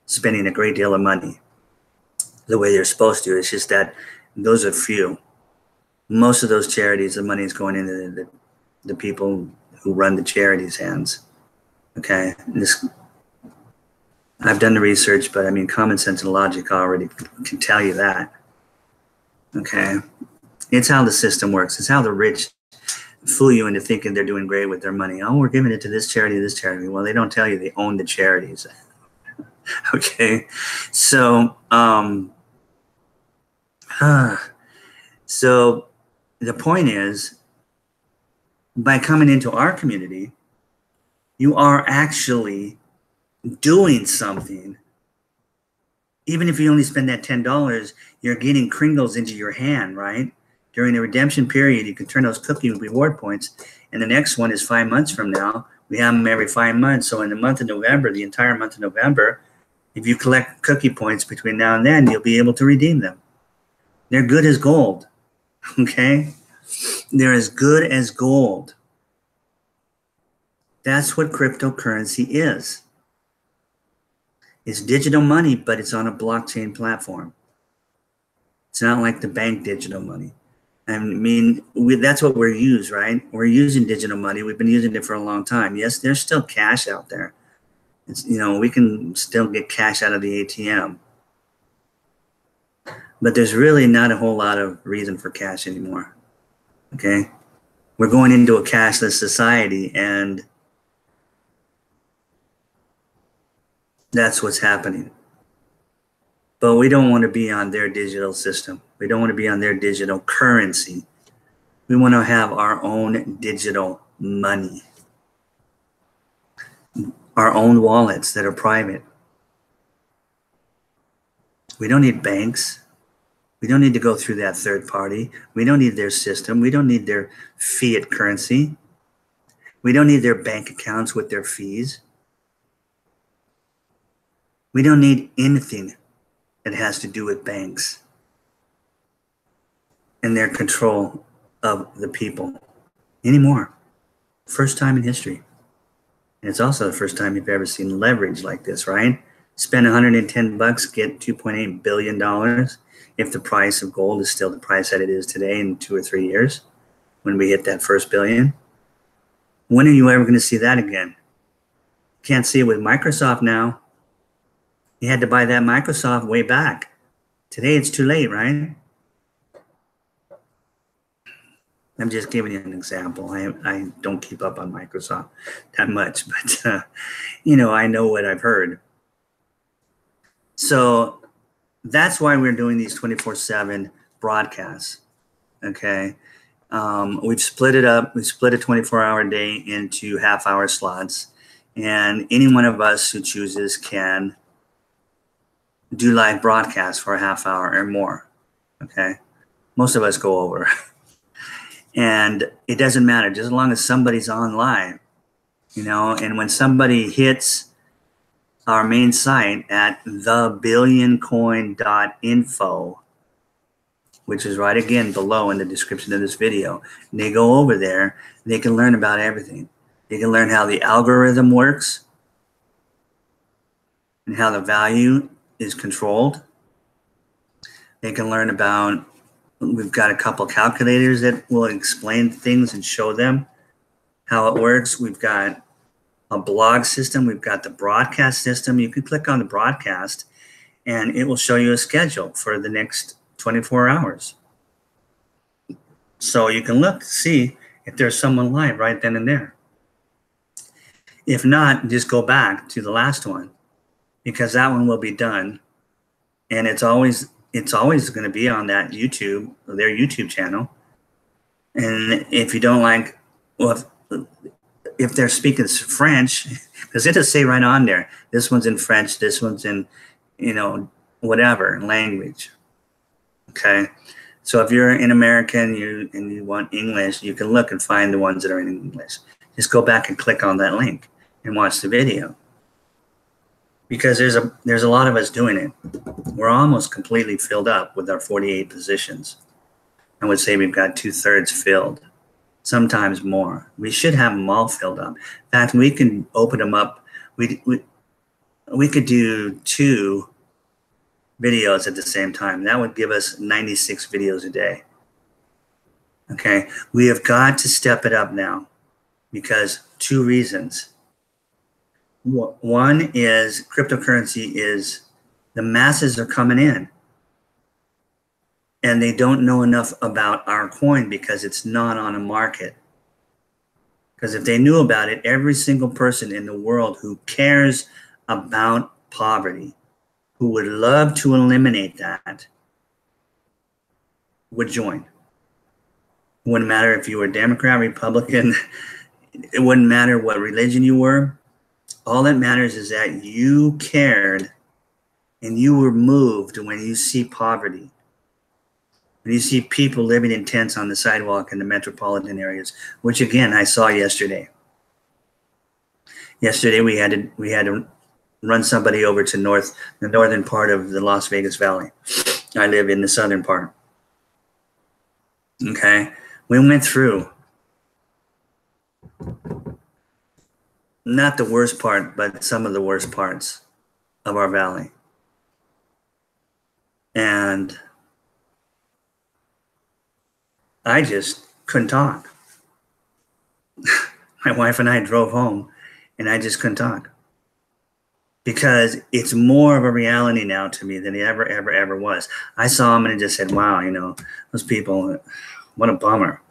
Speaker 1: spending a great deal of money the way they're supposed to. It's just that those are few. Most of those charities, the money is going into the people who run the charities' hands. Okay, I've done the research, but common sense and logic already can tell you that. Okay, it's how the system works. It's how the rich fool you into thinking they're doing great with their money. Oh, we're giving it to this charity, this charity. Well, they don't tell you they own the charities. Okay, so so the point is, by coming into our community, You are actually doing something. Even if you only spend that $10, you're getting Kringles into your hand, right? During the redemption period, you can turn those cookie reward points. And the next one is 5 months from now. We have them every 5 months. So in the month of November, the entire month of November, if you collect cookie points between now and then, you'll be able to redeem them. They're good as gold, okay? They're as good as gold. That's what cryptocurrency is. It's digital money, but it's on a blockchain platform. It's not like the bank digital money. I mean, that's what we're used, right? We're using digital money. We've been using it for a long time. Yes, there's still cash out there. It's, you know, we can still get cash out of the ATM. But there's really not a whole lot of reason for cash anymore, okay? We're going into a cashless society, and that's what's happening. But we don't want to be on their digital system. We don't want to be on their digital currency. We want to have our own digital money, our own wallets that are private. We don't need banks. We don't need to go through that third party. We don't need their system. We don't need their fiat currency. We don't need their bank accounts with their fees. We don't need anything that has to do with banks and their control of the people anymore. First time in history. And it's also the first time you've ever seen leverage like this, right? Spend 110 bucks, get $2.8 billion. If the price of gold is still the price that it is today in 2 or 3 years, when we hit that first billion. When are you ever going to see that again? Can't see it with Microsoft now. You had to buy that Microsoft way back. Today it's too late, right? I'm just giving you an example. I don't keep up on Microsoft that much, but you know, I know what I've heard. So that's why we're doing these 24/7 broadcasts. Okay, we've split it up. We split a 24-hour day into half-hour slots, and any one of us who chooses can do live broadcasts for a half hour or more. Okay, most of us go over, and it doesn't matter just as long as somebody's on live, you know. And when somebody hits our main site at thebillioncoin.info, which is right again below in the description of this video, and they go over there, they can learn about everything. They can learn how the algorithm works and how the value is controlled. They can learn about, we've got a couple calculators that will explain things and show them how it works. We've got a blog system. We've got the broadcast system. You can click on the broadcast and it will show you a schedule for the next 24 hours. So you can look to see if there's someone live right then and there. If not, just go back to the last one, because that one will be done. And it's always going to be on that YouTube, their YouTube channel. And if you don't like, well, if they're speaking French, because it'll say right on there, this one's in French, this one's in, you know, whatever language. Okay. So if you're in America and you want English, you can look and find the ones that are in English. Just go back and click on that link and watch the video. Because there's a lot of us doing it. We're almost completely filled up with our 48 positions. I would say we've got 2/3 filled, sometimes more. We should have them all filled up. In fact, we can open them up. We could do 2 videos at the same time. That would give us 96 videos a day. Okay, we have got to step it up now because 2 reasons. One is cryptocurrency is the masses are coming in and they don't know enough about our coin because it's not on a market. Because if they knew about it, every single person in the world who cares about poverty, who would love to eliminate that, would join. It wouldn't matter if you were Democrat, Republican, It wouldn't matter what religion you were. All that matters is that you cared and you were moved when you see poverty. When you see people living in tents on the sidewalk in the metropolitan areas, which again I saw yesterday. Yesterday we had to run somebody over to the northern part of the Las Vegas Valley. I live in the southern part. Okay, we went through not the worst part, but some of the worst parts of our valley. And I just couldn't talk. My wife and I drove home and I just couldn't talk. Because it's more of a reality now to me than it ever was. I saw them and I just said, wow, you know, those people, what a bummer.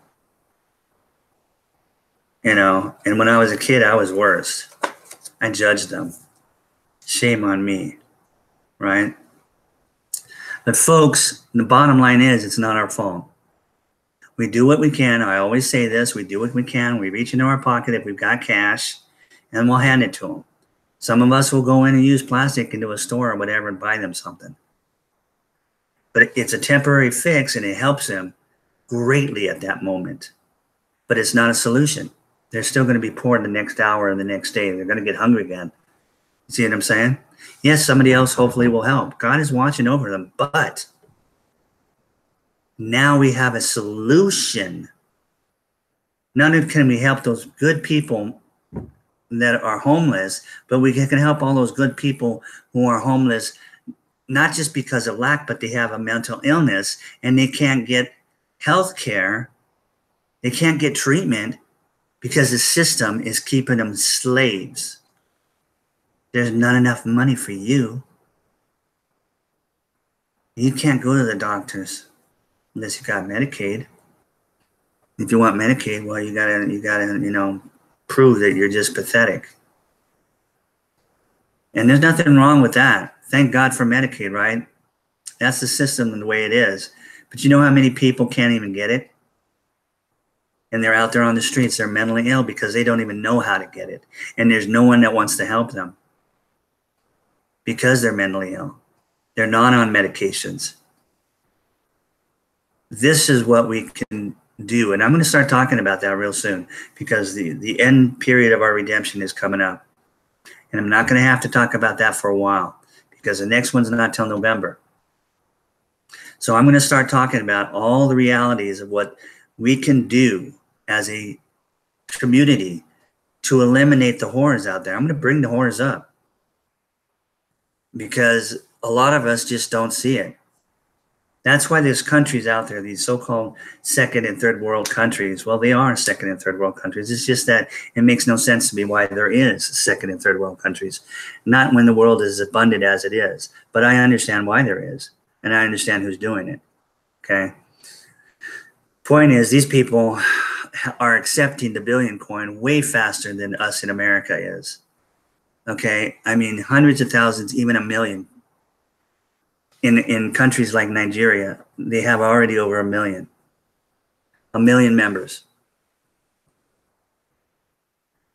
Speaker 1: You know, and when I was a kid, I was worse. I judged them. Shame on me, right? But folks, the bottom line is it's not our fault. We do what we can. I always say this, we do what we can. We reach into our pocket if we've got cash and we'll hand it to them. Some of us will go in and use plastic into a store or whatever and buy them something. But it's a temporary fix and it helps them greatly at that moment. But it's not a solution. They're still going to be poor the next hour and the next day. They're going to get hungry again. You see what I'm saying? Yes, somebody else hopefully will help. God is watching over them, but now we have a solution. Not only can we help those good people that are homeless, but we can help all those good people who are homeless, not just because of lack, but they have a mental illness and they can't get health care. They can't get treatment because the system is keeping them slaves. There's not enough money for you. You can't go to the doctors unless you got Medicaid. If you want Medicaid, well, you gotta, you know, prove that you're just pathetic. And there's nothing wrong with that. Thank God for Medicaid, right? That's the system and the way it is. But you know how many people can't even get it? And they're out there on the streets, they're mentally ill because they don't even know how to get it. And there's no one that wants to help them because they're mentally ill. They're not on medications. This is what we can do. And I'm going to start talking about that real soon because the end period of our redemption is coming up. And I'm not going to have to talk about that for a while because the next one's not till November. So I'm going to start talking about all the realities of what we can do as a community to eliminate the horrors out there. I'm going to bring the horrors up because a lot of us just don't see it. That's why there's countries out there, these so-called second and third world countries. Well, they are second and third world countries. It's just that it makes no sense to me why there is second and third world countries. Not when the world is as abundant as it is. But I understand why there is. And I understand who's doing it. Okay. Point is, these people are accepting the billion coin way faster than us in America is. Okay. I mean, hundreds of thousands, even a million. In countries like Nigeria, they have already over a million members.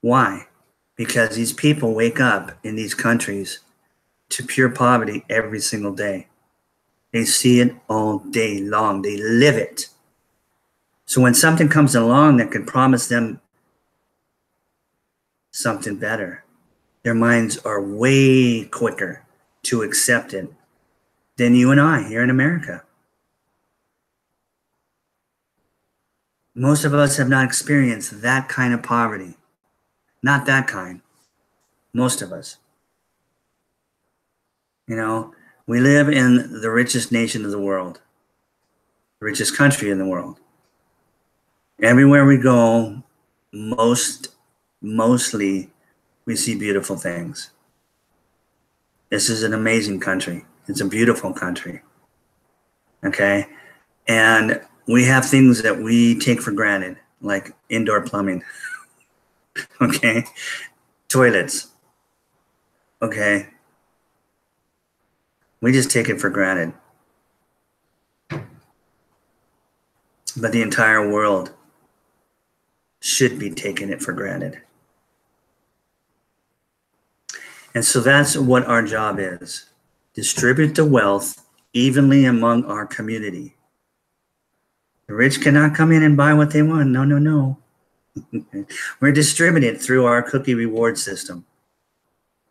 Speaker 1: Why? Because these people wake up in these countries to pure poverty every single day. They see it all day long. They live it. So when something comes along that can promise them something better, their minds are way quicker to accept it than you and I here in America. Most of us have not experienced that kind of poverty. Not that kind. Most of us. You know, we live in the richest nation of the world, the richest country in the world. Everywhere we go, mostly we see beautiful things. This is an amazing country. It's a beautiful country. Okay. And we have things that we take for granted, like indoor plumbing. Okay. Toilets. Okay. We just take it for granted. But the entire world should be taking it for granted. And so that's what our job is. Distribute the wealth evenly among our community. The rich cannot come in and buy what they want. No, no, no. We're distributed through our cookie reward system,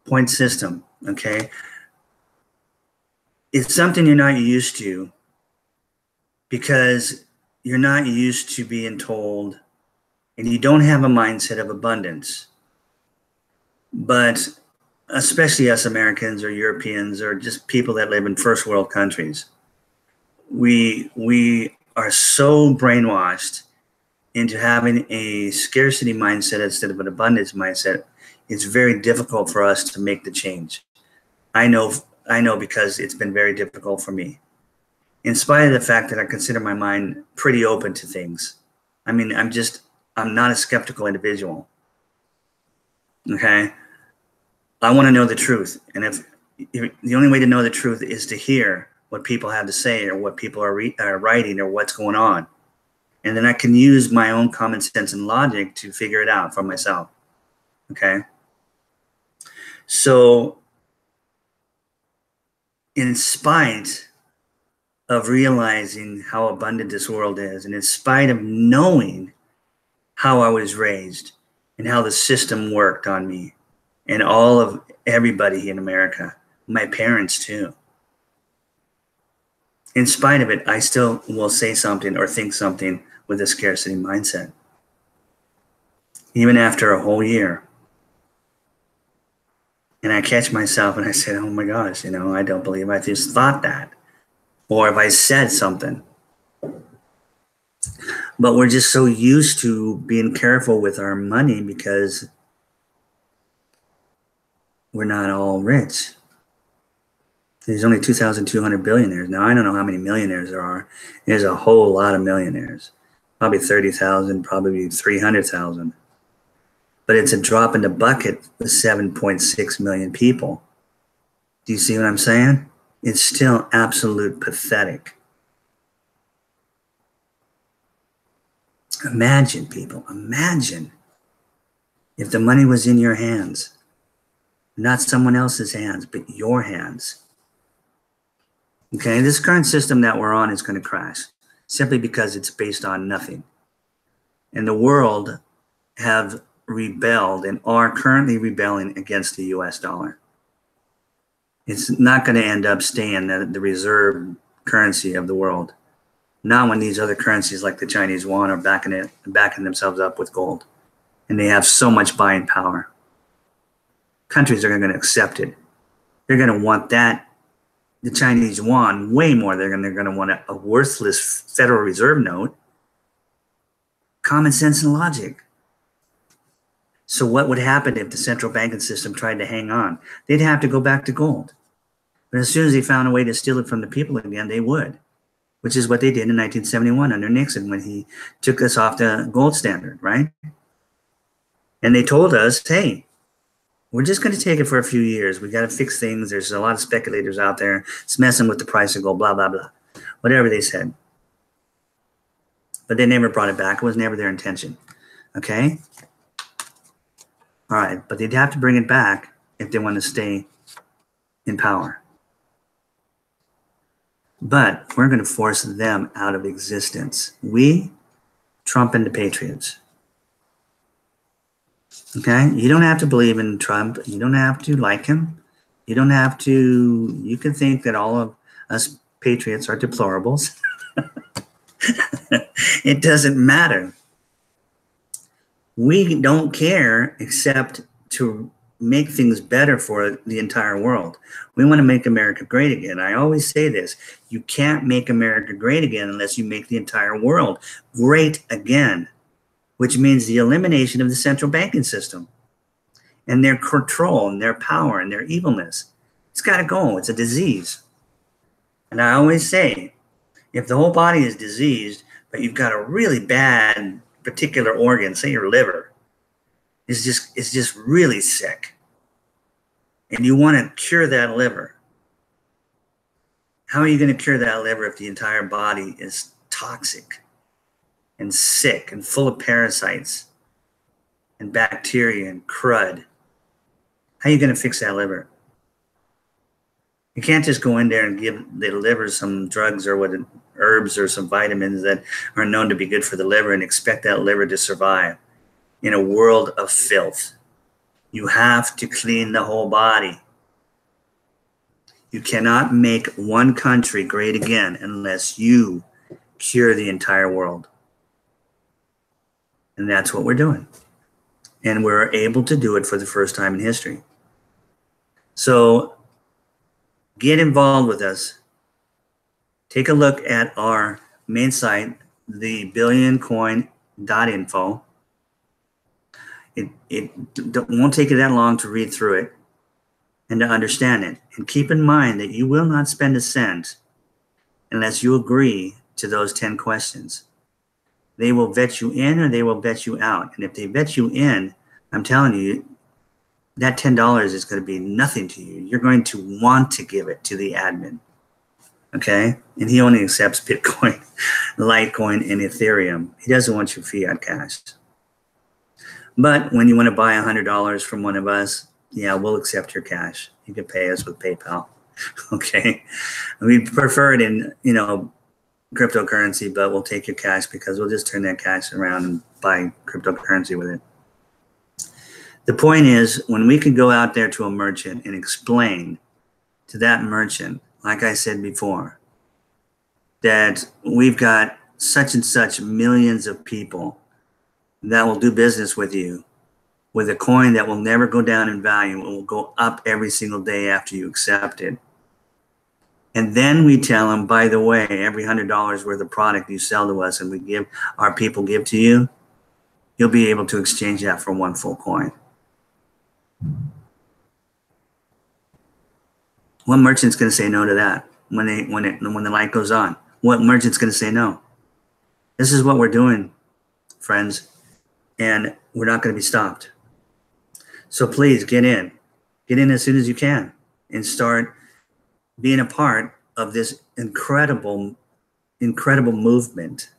Speaker 1: point system, okay? It's something you're not used to because you're not used to being told, and you don't have a mindset of abundance. But especially us Americans or Europeans or just people that live in first world countries, we are so brainwashed into having a scarcity mindset instead of an abundance mindset. It's very difficult for us to make the change. I know because it's been very difficult for me. In spite of the fact that I consider my mind pretty open to things. I mean, I'm not a skeptical individual. Okay? I want to know the truth. And if the only way to know the truth is to hear what people have to say or what people are writing or what's going on. And then I can use my own common sense and logic to figure it out for myself. Okay? So, in spite of realizing how abundant this world is, and in spite of knowing how I was raised and how the system worked on me, and all of everybody in America, my parents too. In spite of it, I still will say something or think something with a scarcity mindset. Even after a whole year. And I catch myself and I say, oh my gosh, I don't believe I just thought that. Or if I said something. But we're just so used to being careful with our money because we're not all rich. There's only 2,200 billionaires. Now, I don't know how many millionaires there are. There's a whole lot of millionaires. Probably 30,000, probably 300,000. But it's a drop in the bucket with 7.6 million people. Do you see what I'm saying? It's still absolute pathetic. Imagine, people, imagine if the money was in your hands. Not someone else's hands, but your hands. Okay, this current system that we're on is going to crash simply because it's based on nothing. And the world have rebelled and are currently rebelling against the US dollar. It's not going to end up staying the reserve currency of the world. Not when these other currencies like the Chinese yuan are backing themselves up with gold. And they have so much buying power. Countries are going to accept it. They're going to want that, the Chinese yuan, way more. They're going to want a worthless Federal Reserve note. Common sense and logic. So what would happen if the central banking system tried to hang on? They'd have to go back to gold. But as soon as they found a way to steal it from the people again, they would. Which is what they did in 1971 under Nixon when he took us off the gold standard, right? And they told us, hey, we're just going to take it for a few years. We got to fix things. There's a lot of speculators out there. It's messing with the price of gold, blah, blah, blah. Whatever they said. But they never brought it back. It was never their intention. Okay? All right. But they'd have to bring it back if they want to stay in power. But we're going to force them out of existence. We, Trump and the Patriots. Okay? You don't have to believe in Trump. You don't have to like him. You don't have to, you can think that all of us patriots are deplorables. It doesn't matter. We don't care except to make things better for the entire world. We want to make America great again. I always say this. You can't make America great again unless you make the entire world great again, which means the elimination of the central banking system and their control and their power and their evilness. It's got to go. It's a disease. And I always say, if the whole body is diseased, but you've got a really bad particular organ, say your liver, is just really sick, and you want to cure that liver, how are you going to cure that liver if the entire body is toxic and sick and full of parasites and bacteria and crud. How are you going to fix that liver? You can't just go in there and give the liver some drugs or herbs or some vitamins that are known to be good for the liver and expect that liver to survive in a world of filth. You have to clean the whole body. You cannot make one country great again unless you cure the entire world. And that's what we're doing. And we're able to do it for the first time in history. So get involved with us. Take a look at our main site, the billioncoin.info. It won't take you that long to read through it and to understand it. And keep in mind that you will not spend a cent unless you agree to those 10 questions. They will vet you in or they will vet you out. And if they vet you in, I'm telling you, that $10 is going to be nothing to you. You're going to want to give it to the admin. Okay? And he only accepts Bitcoin, Litecoin, and Ethereum. He doesn't want your fiat cash. But when you want to buy $100 from one of us, yeah, we'll accept your cash. You can pay us with PayPal. Okay? We prefer it in, cryptocurrency, but we'll take your cash because we'll just turn that cash around and buy cryptocurrency with it. The point is, when we can go out there to a merchant and explain to that merchant, like I said before, that we've got such and such millions of people that will do business with you with a coin that will never go down in value. It will go up every single day after you accept it. And then we tell them, by the way, every $100 worth of product you sell to us and our people give to you, you'll be able to exchange that for one full coin. What merchant's going to say no to that when the light goes on? What merchant's going to say no? This is what we're doing, friends, and we're not going to be stopped. So please get in as soon as you can and start being a part of this incredible movement,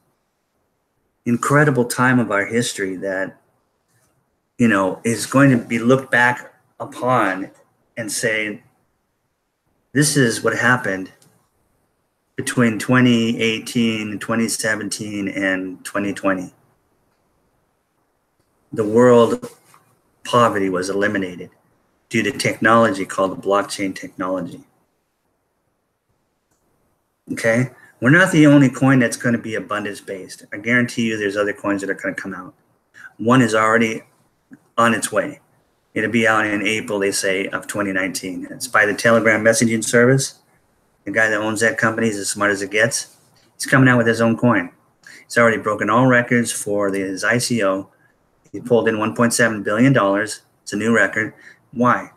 Speaker 1: incredible time of our history that, is going to be looked back upon and say, this is what happened between 2018, 2017, and 2020. The world poverty was eliminated due to technology called blockchain technology. Okay? We're not the only coin that's going to be abundance-based. I guarantee you there's other coins that are going to come out. One is already on its way. It'll be out in April, they say, of 2019. It's by the Telegram messaging service. The guy that owns that company is as smart as it gets. He's coming out with his own coin. He's already broken all records for his ICO. He pulled in $1.7 billion. It's a new record. Why?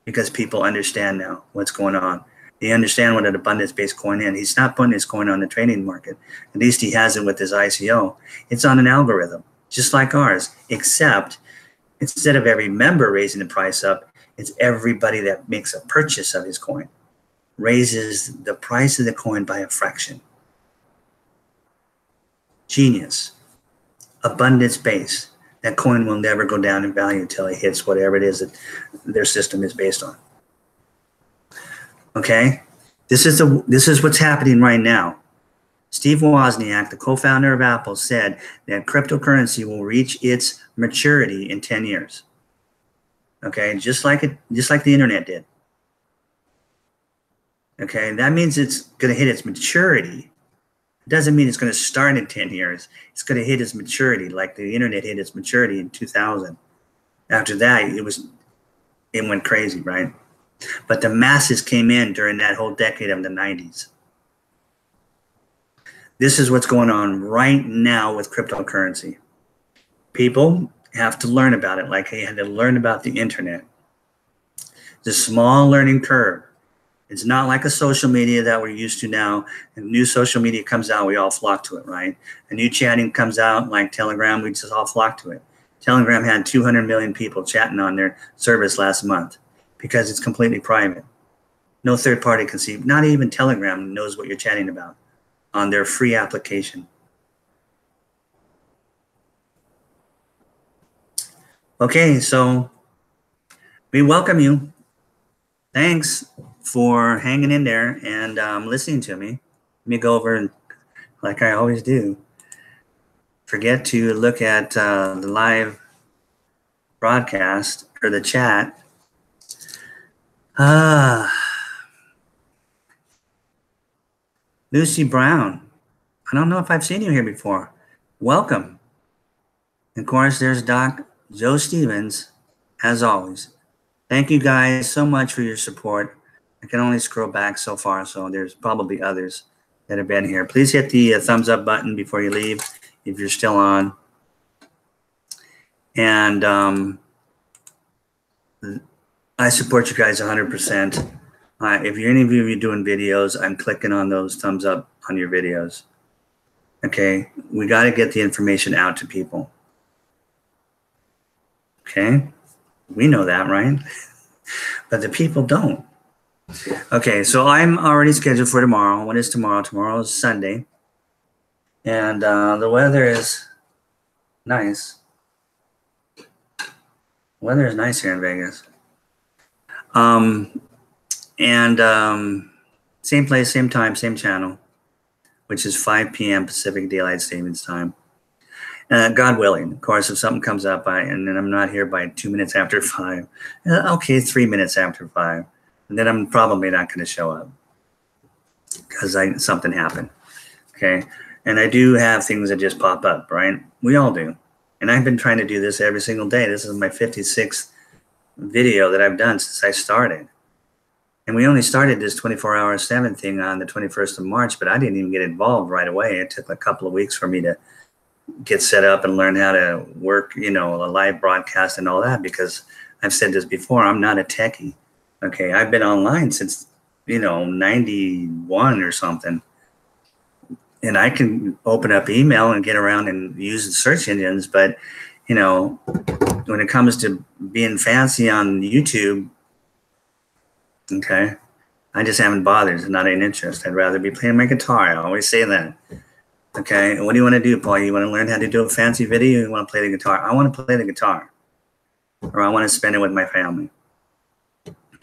Speaker 1: Because people understand now what's going on. They understand what an abundance-based coin is. He's not putting his coin on the trading market. At least he hasn't with his ICO. It's on an algorithm, just like ours, except instead of every member raising the price up, it's everybody that makes a purchase of his coin raises the price of the coin by a fraction. Genius. Abundance-based. That coin will never go down in value until it hits whatever it is that their system is based on. Okay? This is what's happening right now. Steve Wozniak, the co-founder of Apple, said that cryptocurrency will reach its maturity in 10 years. Okay? Just like the internet did. Okay? That means it's going to hit its maturity. It doesn't mean it's going to start in 10 years. It's going to hit its maturity like the internet hit its maturity in 2000. After that, it went crazy, right? But the masses came in during that whole decade of the 90s. This is what's going on right now with cryptocurrency. People have to learn about it like they had to learn about the internet. It's a small learning curve. It's not like a social media that we're used to now. And new social media comes out, we all flock to it, right? A new chatting comes out like Telegram, we just all flock to it. Telegram had 200 million people chatting on their service last month because it's completely private. No third party can see. Not even Telegram knows what you're chatting about on their free application. Okay, so we welcome you. Thanks for hanging in there and listening to me. Let me go over, and like I always do, forget to look at the live broadcast or the chat. Lucy Brown. I don't know if I've seen you here before. Welcome. And of course, there's Doc Joe Stevens, as always. Thank you guys so much for your support. I can only scroll back so far, so there's probably others that have been here. Please hit the thumbs up button before you leave if you're still on. And I support you guys 100%. If you're any of you doing videos, I'm clicking on those thumbs up on your videos. Okay, we got to get the information out to people. Okay, we know that, right? But the people don't. Okay, so I'm already scheduled for tomorrow. What is tomorrow? Tomorrow is Sunday. And the weather is nice. Weather is nice here in Vegas. Same place, same time, same channel, which is 5 p.m. Pacific Daylight Savings Time. God willing, of course, if something comes up, and then I'm not here by 2 minutes after 5, okay, 3 minutes after 5, and then I'm probably not going to show up because something happened. Okay, and I do have things that just pop up, right? We all do, and I've been trying to do this every single day. This is my 56th video that I've done since I started. And we only started this 24/7 thing on the 21st of March, but I didn't even get involved right away. It took a couple of weeks for me to get set up and learn how to work, a live broadcast and all that, because I've said this before, I'm not a techie. Okay, I've been online since, 91 or something. And I can open up email and get around and use the search engines, but, when it comes to being fancy on YouTube, okay, I just haven't bothered. It's not an interest. I'd rather be playing my guitar. I always say that. Okay, and what do you want to do, Paul? You want to learn how to do a fancy video? You want to play the guitar? I want to play the guitar, or I want to spend it with my family.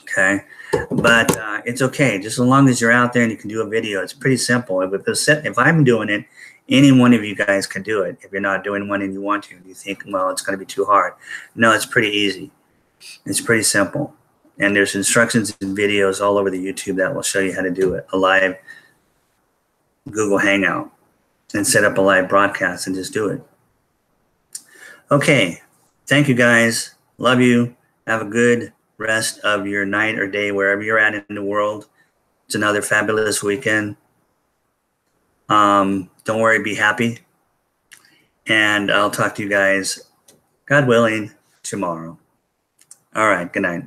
Speaker 1: Okay, but it's okay. Just as long as you're out there and you can do a video, it's pretty simple. If I'm doing it, any one of you guys can do it. If you're not doing one and you want to, you think, well, it's going to be too hard. No, it's pretty easy. It's pretty simple. And there's instructions and videos all over the YouTube that will show you how to do it. A live Google Hangout and set up a live broadcast and just do it. Okay. Thank you guys. Love you. Have a good rest of your night or day, wherever you're at in the world. It's another fabulous weekend. Don't worry, be happy. And I'll talk to you guys, God willing, tomorrow. All right. Good night.